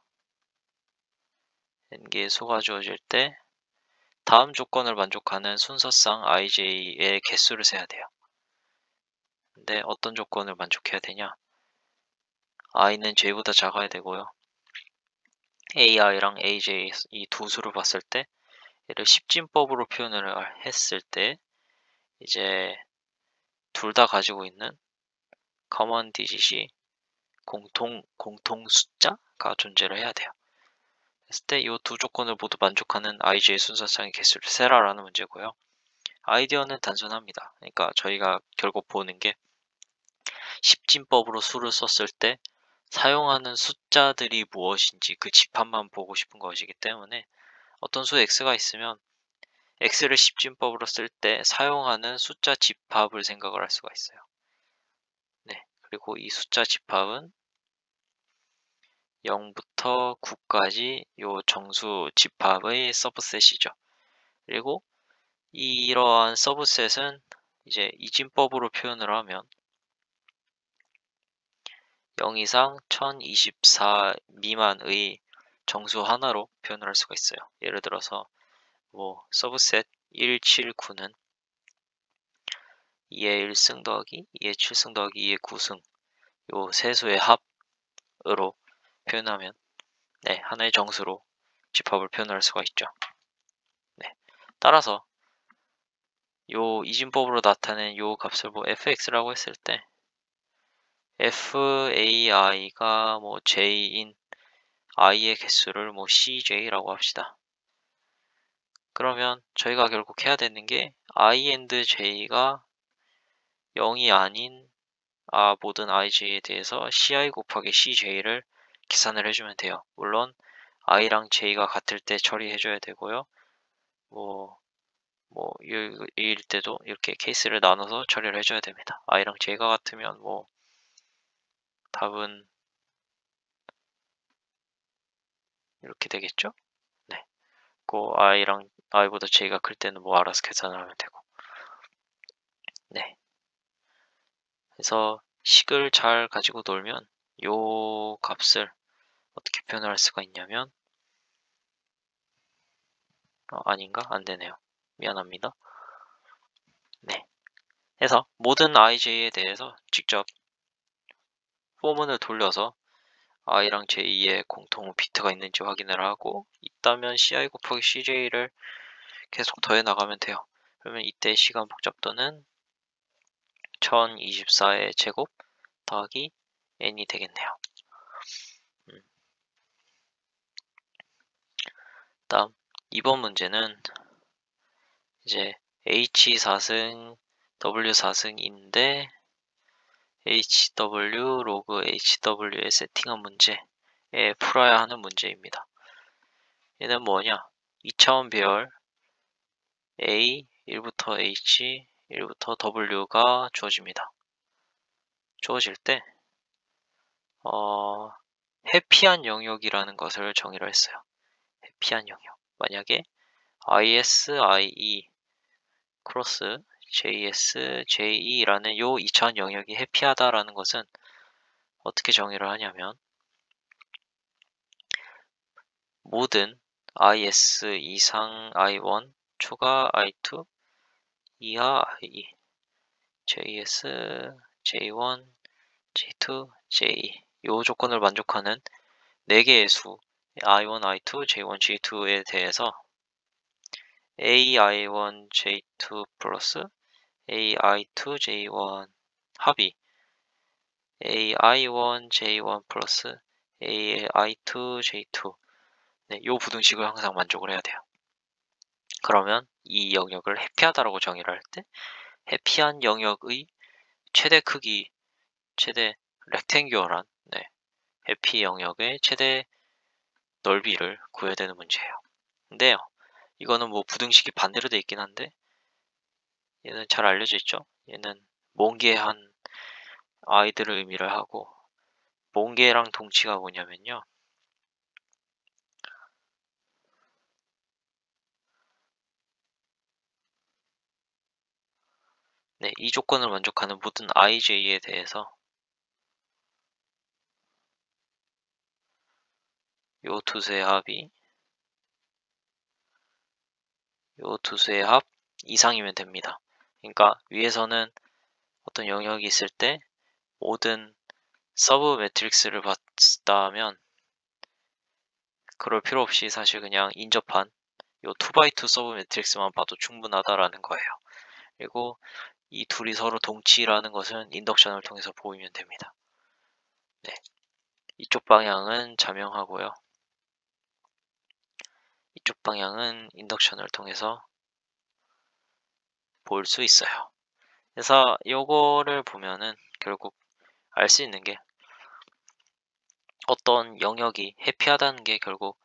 n개의 수가 주어질 때 다음 조건을 만족하는 순서상 ij의 개수를 세야 돼요. 근데 어떤 조건을 만족해야 되냐? i는 j보다 작아야 되고요. ai랑 aj 이 두 수를 봤을 때 얘를 십진법으로 표현을 했을 때 이제 둘 다 가지고 있는 common digit이 공통 숫자가 존재를 해야 돼요. 그랬을 때 이 두 조건을 모두 만족하는 ij의 순서상의 개수를 세라라는 문제고요. 아이디어는 단순합니다. 그러니까 저희가 결국 보는 게 십진법으로 수를 썼을 때 사용하는 숫자들이 무엇인지 그 집합만 보고 싶은 것이기 때문에 어떤 수 x가 있으면 x를 십진법으로 쓸 때 사용하는 숫자 집합을 생각을 할 수가 있어요. 네, 그리고 이 숫자 집합은 0부터 9까지 요 정수 집합의 서브셋이죠. 그리고 이러한 서브셋은 이제 이진법으로 표현을 하면 0 이상 1024 미만의 정수 하나로 표현을 할 수가 있어요. 예를 들어서 뭐 서브셋 179는 2의 1승 더하기 2의 7승 더하기 2의 9승 요 세 수의 합으로 표현하면 네, 하나의 정수로 집합을 표현할 수가 있죠. 네, 따라서 요 이진법으로 나타낸 요 값을 뭐 fx라고 했을 때 fai가 뭐 j인 i의 개수를 뭐 cj라고 합시다. 그러면 저희가 결국 해야 되는 게 i and j가 0이 아닌 모든 ij에 대해서 ci 곱하기 cj를 계산을 해주면 돼요. 물론 i랑 j가 같을 때 처리해줘야 되고요. 일 때도 이렇게 케이스를 나눠서 처리를 해줘야 됩니다. i랑 j가 같으면 뭐 답은 이렇게 되겠죠? 네. i보다 j가 클 때는 뭐 알아서 계산을 하면 되고. 네. 그래서 식을 잘 가지고 놀면 요 값을 어떻게 표현할 수가 있냐면 아닌가? 안 되네요. 미안합니다. 네. 해서 모든 ij에 대해서 직접 포문을 돌려서 i랑 j의 공통 비트가 있는지 확인을 하고 있다면 ci 곱하기 cj를 계속 더해 나가면 돼요. 그러면 이때 시간 복잡도는 1024의 제곱 더하기 n이 되겠네요. 다음 2번 문제는 이제 h4승 w4승인데 hw 로그 hw에 세팅한 문제에 풀어야 하는 문제입니다. 얘는 뭐냐? 2차원 배열 a 1부터 h 1부터 w가 주어집니다. 주어질 때 해피한 영역이라는 것을 정의를 했어요. 해피한 영역. 만약에 ISIE 크로스 JS, JE라는 요 2차원 영역이 해피하다라는 것은 어떻게 정의를 하냐면 모든 IS 이상 I1 초과 I2 이하 IE JS, J1, J2, JE 요 조건을 만족하는 4개의 수 I1, I2, J1, J2에 대해서 AI1, J2 플러스 AI2, J1 합이 AI1, J1 플러스 AI2, J2 네, 요 부등식을 항상 만족을 해야 돼요. 그러면 이 영역을 해피하다라고 정의를 할 때 해피한 영역의 최대 크기, 최대 렉탱규어란 해피 영역의 최대 넓이를 구해야 되는 문제예요. 근데요, 이거는 뭐 부등식이 반대로 돼 있긴 한데 얘는 잘 알려져 있죠. 얘는 몽개한 아이들을 의미를 하고 몽개랑 동치가 뭐냐면요. 네, 이 조건을 만족하는 모든 IJ에 대해서 요 두 수의 합이 요 두 수의 합 이상이면 됩니다. 그러니까 위에서는 어떤 영역이 있을 때 모든 서브 매트릭스를 봤다면 그럴 필요 없이 사실 그냥 인접한 요 2x2 서브 매트릭스만 봐도 충분하다라는 거예요. 그리고 이 둘이 서로 동치라는 것은 인덕션을 통해서 보이면 됩니다. 네. 이쪽 방향은 자명하고요. 이쪽 방향은 인덕션을 통해서 볼 수 있어요. 그래서 요거를 보면은 결국 알 수 있는 게 어떤 영역이 해피하다는 게 결국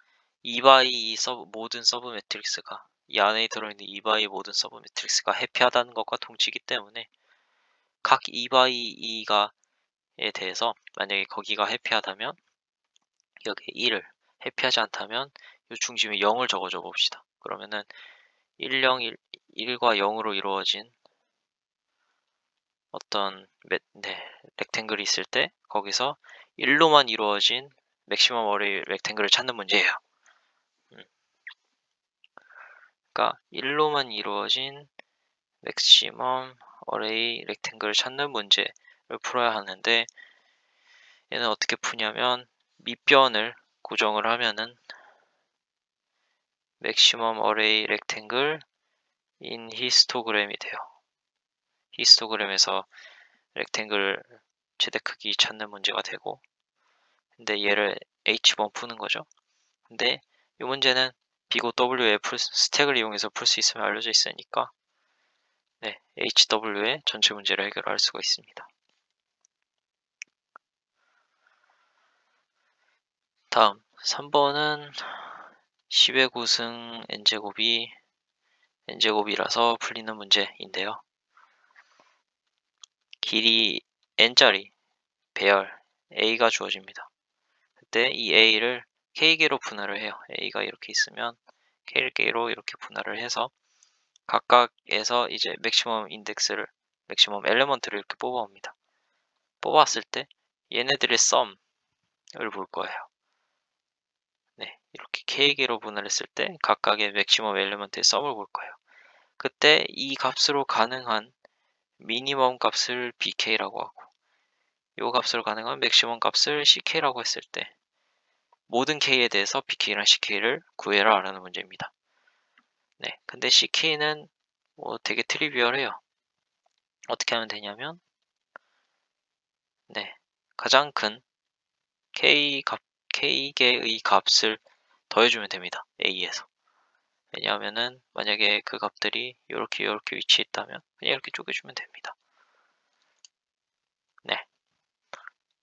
2x2 모든 서브 매트릭스가 이 안에 들어있는 2x2 모든 서브 매트릭스가 해피하다는 것과 동치기 때문에 각 2x2에 대해서 만약에 거기가 해피하다면 여기에 1을 해피하지 않다면 이 중심에 0을 적어줘 봅시다. 그러면은 1, 0, 1과 0으로 이루어진 어떤 렉탱글이 있을 때 거기서 1로만 이루어진 맥시멈 어레이 렉탱글을 찾는 문제예요. 그러니까 1로만 이루어진 맥시멈 어레이 렉탱글을 찾는 문제를 풀어야 하는데 얘는 어떻게 푸냐면 밑변을 고정을 하면은 맥시멈 어레이 렉탱글 인 히스토그램이 돼요. 히스토그램에서 렉탱글 최대 크기 찾는 문제가 되고 근데 얘를 H번 푸는 거죠. 근데 이 문제는 비고 W의 스택을 이용해서 풀 수 있으면 알려져 있으니까 HW의 전체 문제를 해결할 수가 있습니다. 다음 3번은 10의 9승 n제곱이 n제곱이라서 풀리는 문제인데요. 길이 n짜리 배열 a가 주어집니다. 그때 이 a를 k개로 분할을 해요. a가 이렇게 있으면 k개로 이렇게 분할을 해서 각각에서 이제 맥시멈 인덱스를 맥시멈 엘레먼트를 이렇게 뽑아옵니다. 뽑았을 때 얘네들의 썸을 볼 거예요. 이렇게 k개로 분할했을 때 각각의 맥시멈 엘레먼트의 썸을 볼 거예요. 그때 이 값으로 가능한 미니멈 값을 bk라고 하고 이 값으로 가능한 맥시멈 값을 ck라고 했을 때 모든 k에 대해서 bk랑 ck를 구해라 라는 문제입니다. 근데 ck는 되게 트리비얼해요. 어떻게 하면 되냐면 가장 큰 k개의 값을 더해주면 됩니다. a에서. 왜냐하면은 만약에 그 값들이 이렇게 위치해 있다면 그냥 이렇게 쪼개주면 됩니다.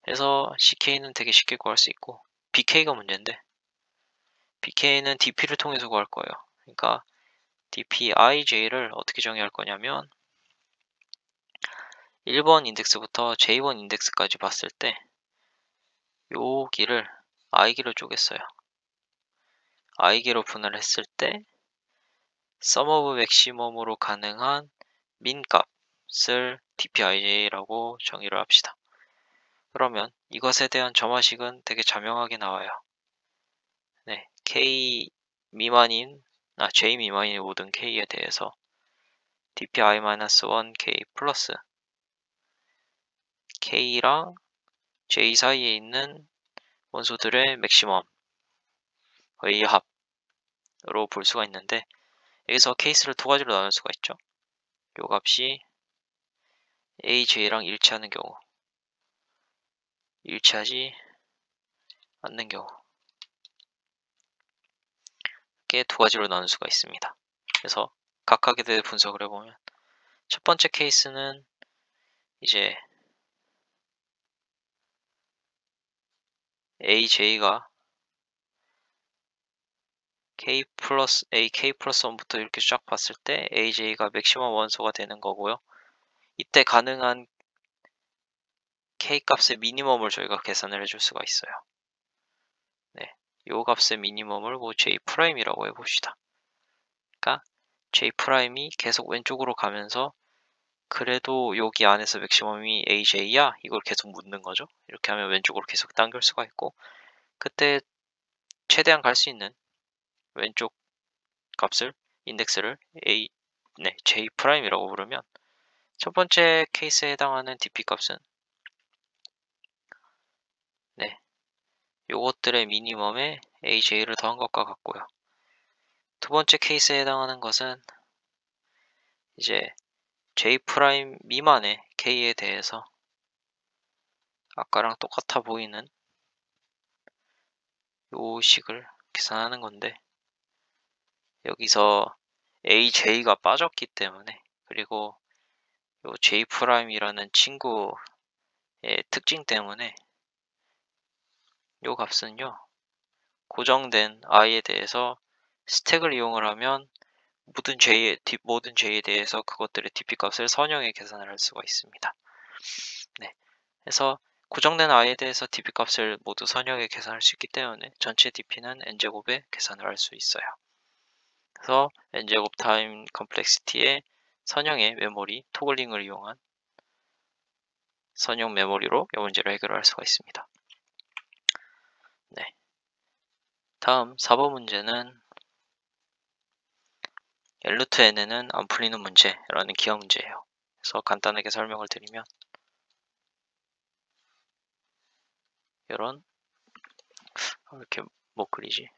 그래서 ck는 되게 쉽게 구할 수 있고 bk가 문제인데 bk는 dp를 통해서 구할 거예요. 그러니까 dpij를 어떻게 정의할 거냐면 1번 인덱스부터 j1 인덱스까지 봤을 때 여기를 i기로 쪼갰어요. i기로 분할했을 때 sum of maximum으로 가능한 min 값을 dpij라고 정의를 합시다. 그러면 이것에 대한 점화식은 되게 자명하게 나와요. k 미만인 j 미만인 모든 k에 대해서 dpi-1k 플러스 k랑 j 사이에 있는 원소들의 맥시멈의 합으로 볼 수가 있는데 여기서 케이스를 두 가지로 나눌 수가 있죠. 요 값이 aj랑 일치하는 경우, 일치하지 않는 경우 이렇게 두 가지로 나눌 수가 있습니다. 그래서 각각에 대해 분석을 해보면 첫 번째 케이스는 이제 aj가 k 플러스 1부터 이렇게 쫙 봤을 때 aj가 맥시멈 원소가 되는 거고요. 이때 가능한 k 값의 미니멈을 저희가 계산을 해줄 수가 있어요. 요 값의 미니멈을 J'이라고 해봅시다. 그러니까 J'이 계속 왼쪽으로 가면서 그래도 여기 안에서 맥시멈이 AJ야? 이걸 계속 묻는 거죠. 이렇게 하면 왼쪽으로 계속 당길 수가 있고 그때 최대한 갈 수 있는 왼쪽 값을 인덱스를 J 프라임이라고 부르면 첫 번째 케이스에 해당하는 DP 값은 요것들의 미니멈에 AJ를 더한 것과 같고요. 두 번째 케이스에 해당하는 것은 이제 J 프라임 미만의 K에 대해서 아까랑 똑같아 보이는 요 식을 계산하는 건데, 여기서 AJ가 빠졌기 때문에, 그리고 요 J 프라임이라는 친구의 특징 때문에 요 값은요, 고정된 i에 대해서 스택을 이용을 하면 모든 J에 대해서 그것들의 DP 값을 선형해 계산을 할 수가 있습니다. 그래서 고정된 i에 대해서 DP 값을 모두 선형해 계산할 수 있기 때문에 전체 DP는 n제곱에 계산을 할 수 있어요. 그래서 n제곱 타임 컴플렉시티의 선형의 메모리 토글링을 이용한 선형 메모리로 이 문제를 해결할 수가 있습니다. 다음 4번 문제는 L2 n은 안 풀리는 문제라는 기하 문제예요. 그래서 간단하게 설명을 드리면, 이런 이렇게 못 그리지?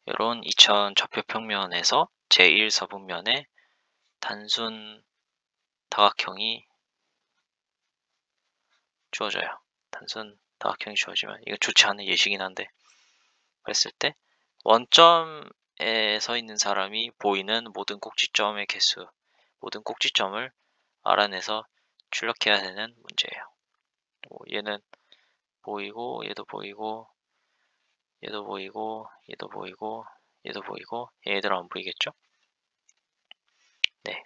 이런 2차원 좌표평면에서 제1사분면에 단순 다각형이 주어져요. 단순 다각형이 주어지면, 이거 좋지 않은 예시긴 한데, 그랬을 때 원점에 서 있는 사람이 보이는 모든 꼭지점의 개수, 모든 꼭지점을 알아내서 출력해야 되는 문제예요. 얘는 보이고, 얘도 보이고, 얘도 보이고, 얘도 보이고, 얘도 보이고, 얘들은 안 보이겠죠?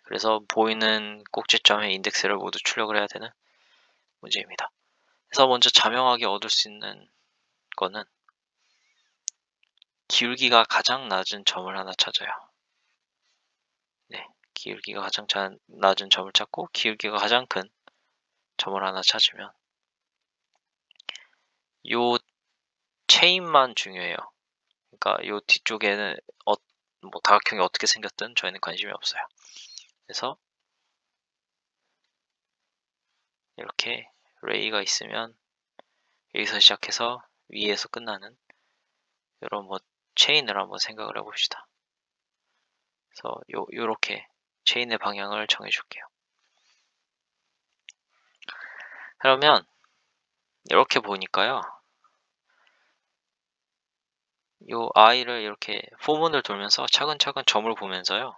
그래서 보이는 꼭지점의 인덱스를 모두 출력을 해야 되는 문제입니다. 그래서 먼저 자명하게 얻을 수 있는 거는 기울기가 가장 낮은 점을 하나 찾아요. 기울기가 가장 낮은 점을 찾고 기울기가 가장 큰 점을 하나 찾으면 요 체인만 중요해요. 그러니까 요 뒤쪽에는 뭐 다각형이 어떻게 생겼든 저희는 관심이 없어요. 그래서 이렇게 레이가 있으면 여기서 시작해서 위에서 끝나는 이런 뭐 체인을 한번 생각을 해봅시다. 그래서 요렇게 체인의 방향을 정해줄게요. 그러면 이렇게 보니까요, 요 i를 이렇게 포문을 돌면서 차근차근 점을 보면서요,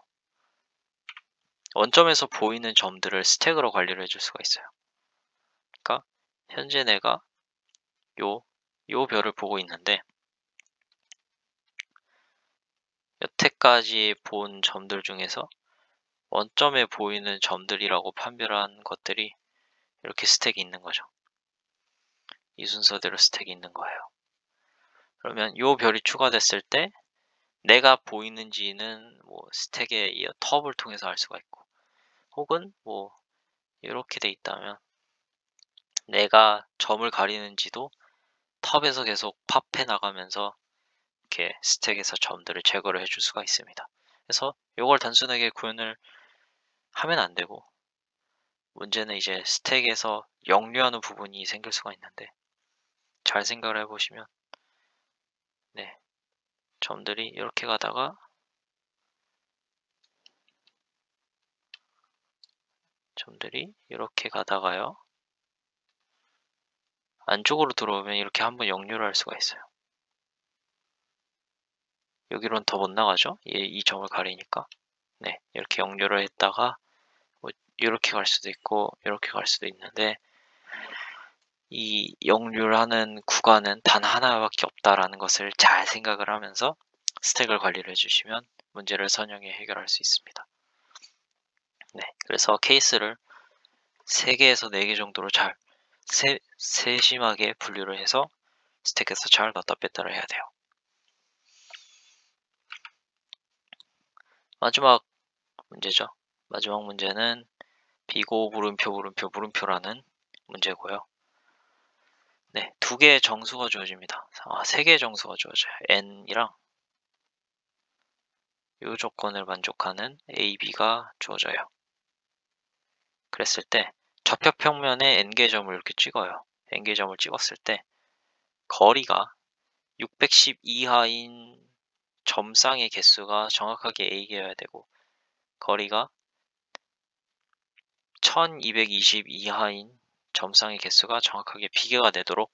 원점에서 보이는 점들을 스택으로 관리를 해줄 수가 있어요. 그러니까 현재 내가 요 별을 보고 있는데, 여태까지 본 점들 중에서 원점에 보이는 점들이라고 판별한 것들이 이렇게 스택이 있는 거죠. 이 순서대로 스택이 있는 거예요. 그러면 요 별이 추가됐을 때 내가 보이는지는 뭐 스택의 이 텁을 통해서 알 수가 있고, 혹은 뭐 이렇게 돼 있다면 내가 점을 가리는지도 텁에서 계속 팝해 나가면서 이렇게 스택에서 점들을 제거를 해줄 수가 있습니다. 그래서 이걸 단순하게 구현을 하면 안 되고, 문제는 이제 스택에서 역류하는 부분이 생길 수가 있는데, 잘 생각을 해보시면 점들이 이렇게 가다가 점들이 이렇게 가다가요, 안쪽으로 들어오면 이렇게 한번 역류를 할 수가 있어요. 여기로는 더 못 나가죠? 이 점을 가리니까. 이렇게 역류를 했다가 뭐 이렇게 갈 수도 있고 이렇게 갈 수도 있는데, 이 역류를 하는 구간은 단 하나밖에 없다라는 것을 잘 생각을 하면서 스택을 관리를 해주시면 문제를 선형해 해결할 수 있습니다. 그래서 케이스를 3개에서 4개 정도로 잘 세심하게 분류를 해서 스택에서 잘 넣었다 뺐다를 해야 돼요. 마지막 문제죠. 마지막 문제는 비고 물음표라는 문제고요. 네, 2개의 정수가 주어집니다. 3개의 정수가 주어져요. n이랑 이 조건을 만족하는 a, b가 주어져요. 그랬을 때 좌표 평면에 n개 점을 이렇게 찍어요. n개 점을 찍었을 때 거리가 610 이하인 점쌍의 개수가 정확하게 a개여야 되고, 거리가 1220 이하인 점쌍의 개수가 정확하게 b개가 되도록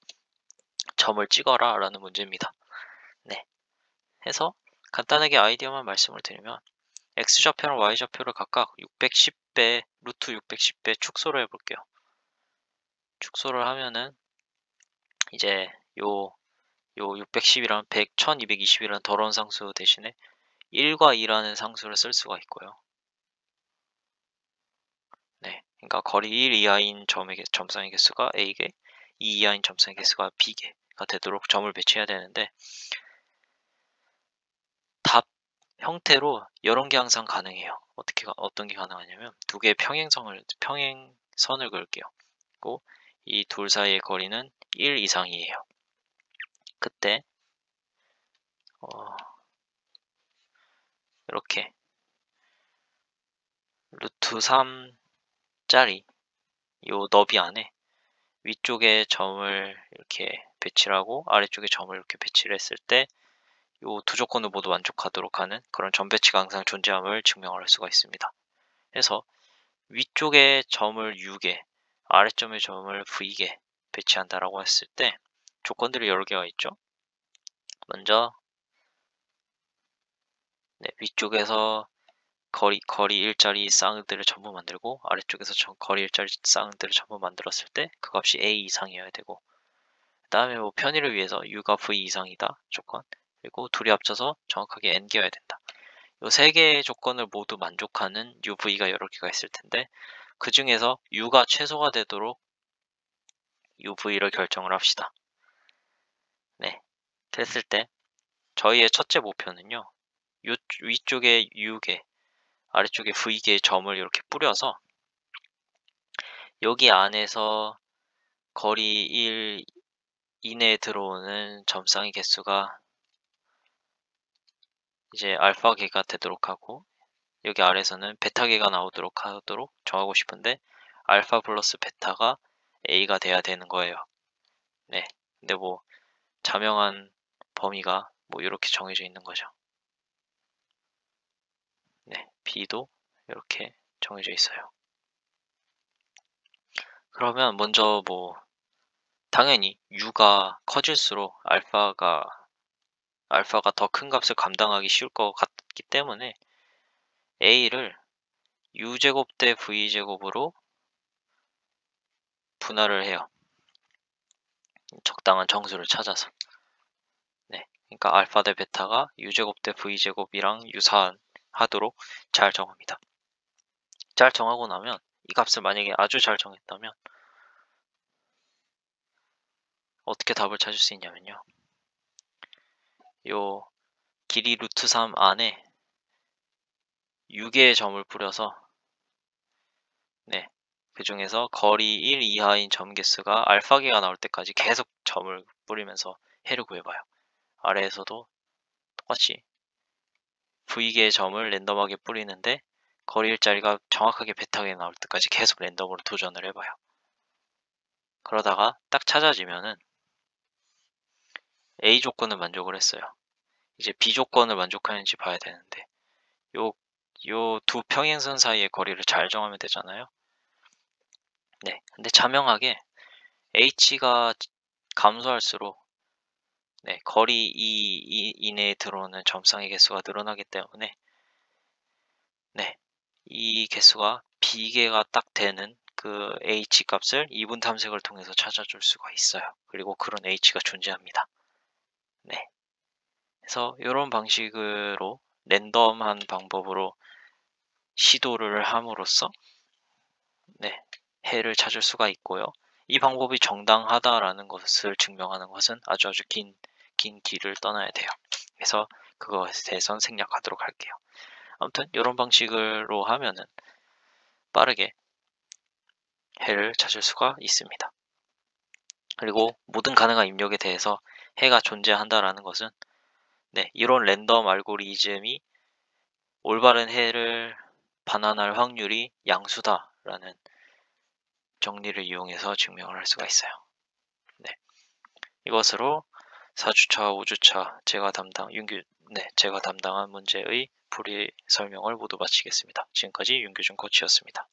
점을 찍어라 라는 문제입니다. 네, 해서 간단하게 아이디어만 말씀을 드리면 x좌표랑 y좌표를 각각 610배, 루트 610배 축소를 해볼게요. 축소를 하면은 이제 요 610이랑 100, 1220이라는 더러운 상수 대신에 1과 2라는 상수를 쓸 수가 있고요. 네, 그러니까 거리 1 이하인 점쌍의 개수가 a개, 2 이하인 점쌍의 개수가 b개가 되도록 점을 배치해야 되는데, 답 형태로 이런 게 항상 가능해요. 어떤 게 가능하냐면 2개의 평행선을 그을게요. 그리고 이 둘 사이의 거리는 1 이상이에요. 그때 이렇게 루트 3짜리 요 너비 안에 위쪽에 점을 이렇게 배치를 하고 아래쪽에 점을 이렇게 배치를 했을 때 요 두 조건을 모두 만족하도록 하는 그런 점 배치가 항상 존재함을 증명할 수가 있습니다. 그래서 위쪽에 점을 U개, 아래점에 점을 V개 배치한다라고 했을 때 조건들이 여러 개가 있죠. 먼저 위쪽에서 거리 1짜리 쌍들을 전부 만들고, 아래쪽에서 거리 1짜리 쌍들을 전부 만들었을 때 그 값이 a 이상이어야 되고, 그 다음에 뭐 편의를 위해서 u가 v 이상이다 조건, 그리고 둘이 합쳐서 정확하게 n개여야 된다. 이 3개의 조건을 모두 만족하는 uv가 여러 개가 있을 텐데, 그 중에서 u가 최소가 되도록 uv를 결정을 합시다. 네, 됐을 때 저희의 첫째 목표는요, 위쪽에 u개, 아래쪽에 v개의 점을 이렇게 뿌려서 여기 안에서 거리 1 이내에 들어오는 점쌍의 개수가 이제 알파개가 되도록 하고, 여기 아래서는 베타개가 나오도록 하도록 정하고 싶은데, 알파 플러스 베타가 a가 돼야 되는 거예요. 네, 근데 뭐 자명한 범위가 뭐 이렇게 정해져 있는 거죠. 네, b도 이렇게 정해져 있어요. 그러면 먼저 뭐 당연히 u가 커질수록 알파가 더 큰 값을 감당하기 쉬울 것 같기 때문에 a를 u제곱 대 v제곱으로 분할을 해요. 적당한 정수를 찾아서. 네, 그러니까 알파 대 베타가 u제곱 대 v제곱이랑 유사하도록 잘 정합니다. 잘 정하고 나면 이 값을 만약에 아주 잘 정했다면 어떻게 답을 찾을 수 있냐면요, 요 길이 루트 3 안에 6개의 점을 뿌려서 그 중에서 거리 1 이하인 점 개수가 알파개가 나올 때까지 계속 점을 뿌리면서 해를 구해봐요. 아래에서도 똑같이 V개의 점을 랜덤하게 뿌리는데 거리 1짜리가 정확하게 베타게 나올 때까지 계속 랜덤으로 도전을 해봐요. 그러다가 딱 찾아지면은 A 조건을 만족을 했어요. 이제 B 조건을 만족하는지 봐야 되는데, 요 두 평행선 사이의 거리를 잘 정하면 되잖아요. 네, 근데 자명하게 H가 감소할수록 거리 2 이내에 들어오는 점쌍의 개수가 늘어나기 때문에 이 개수가 B개가 딱 되는 그 H 값을 이분 탐색을 통해서 찾아줄 수가 있어요. 그리고 그런 H가 존재합니다. 네, 그래서 이런 방식으로 랜덤한 방법으로 시도를 함으로써 해를 찾을 수가 있고요. 이 방법이 정당하다라는 것을 증명하는 것은 아주 긴 길을 떠나야 돼요. 그래서 그것에 대해서는 생략하도록 할게요. 아무튼 이런 방식으로 하면은 빠르게 해를 찾을 수가 있습니다. 그리고 모든 가능한 입력에 대해서 해가 존재한다라는 것은 이런 랜덤 알고리즘이 올바른 해를 반환할 확률이 양수다라는 정리를 이용해서 증명을 할 수가 있어요. 이것으로 4주차, 5주차 제가 담당한 문제의 풀이 설명을 모두 마치겠습니다. 지금까지 윤규준 코치였습니다.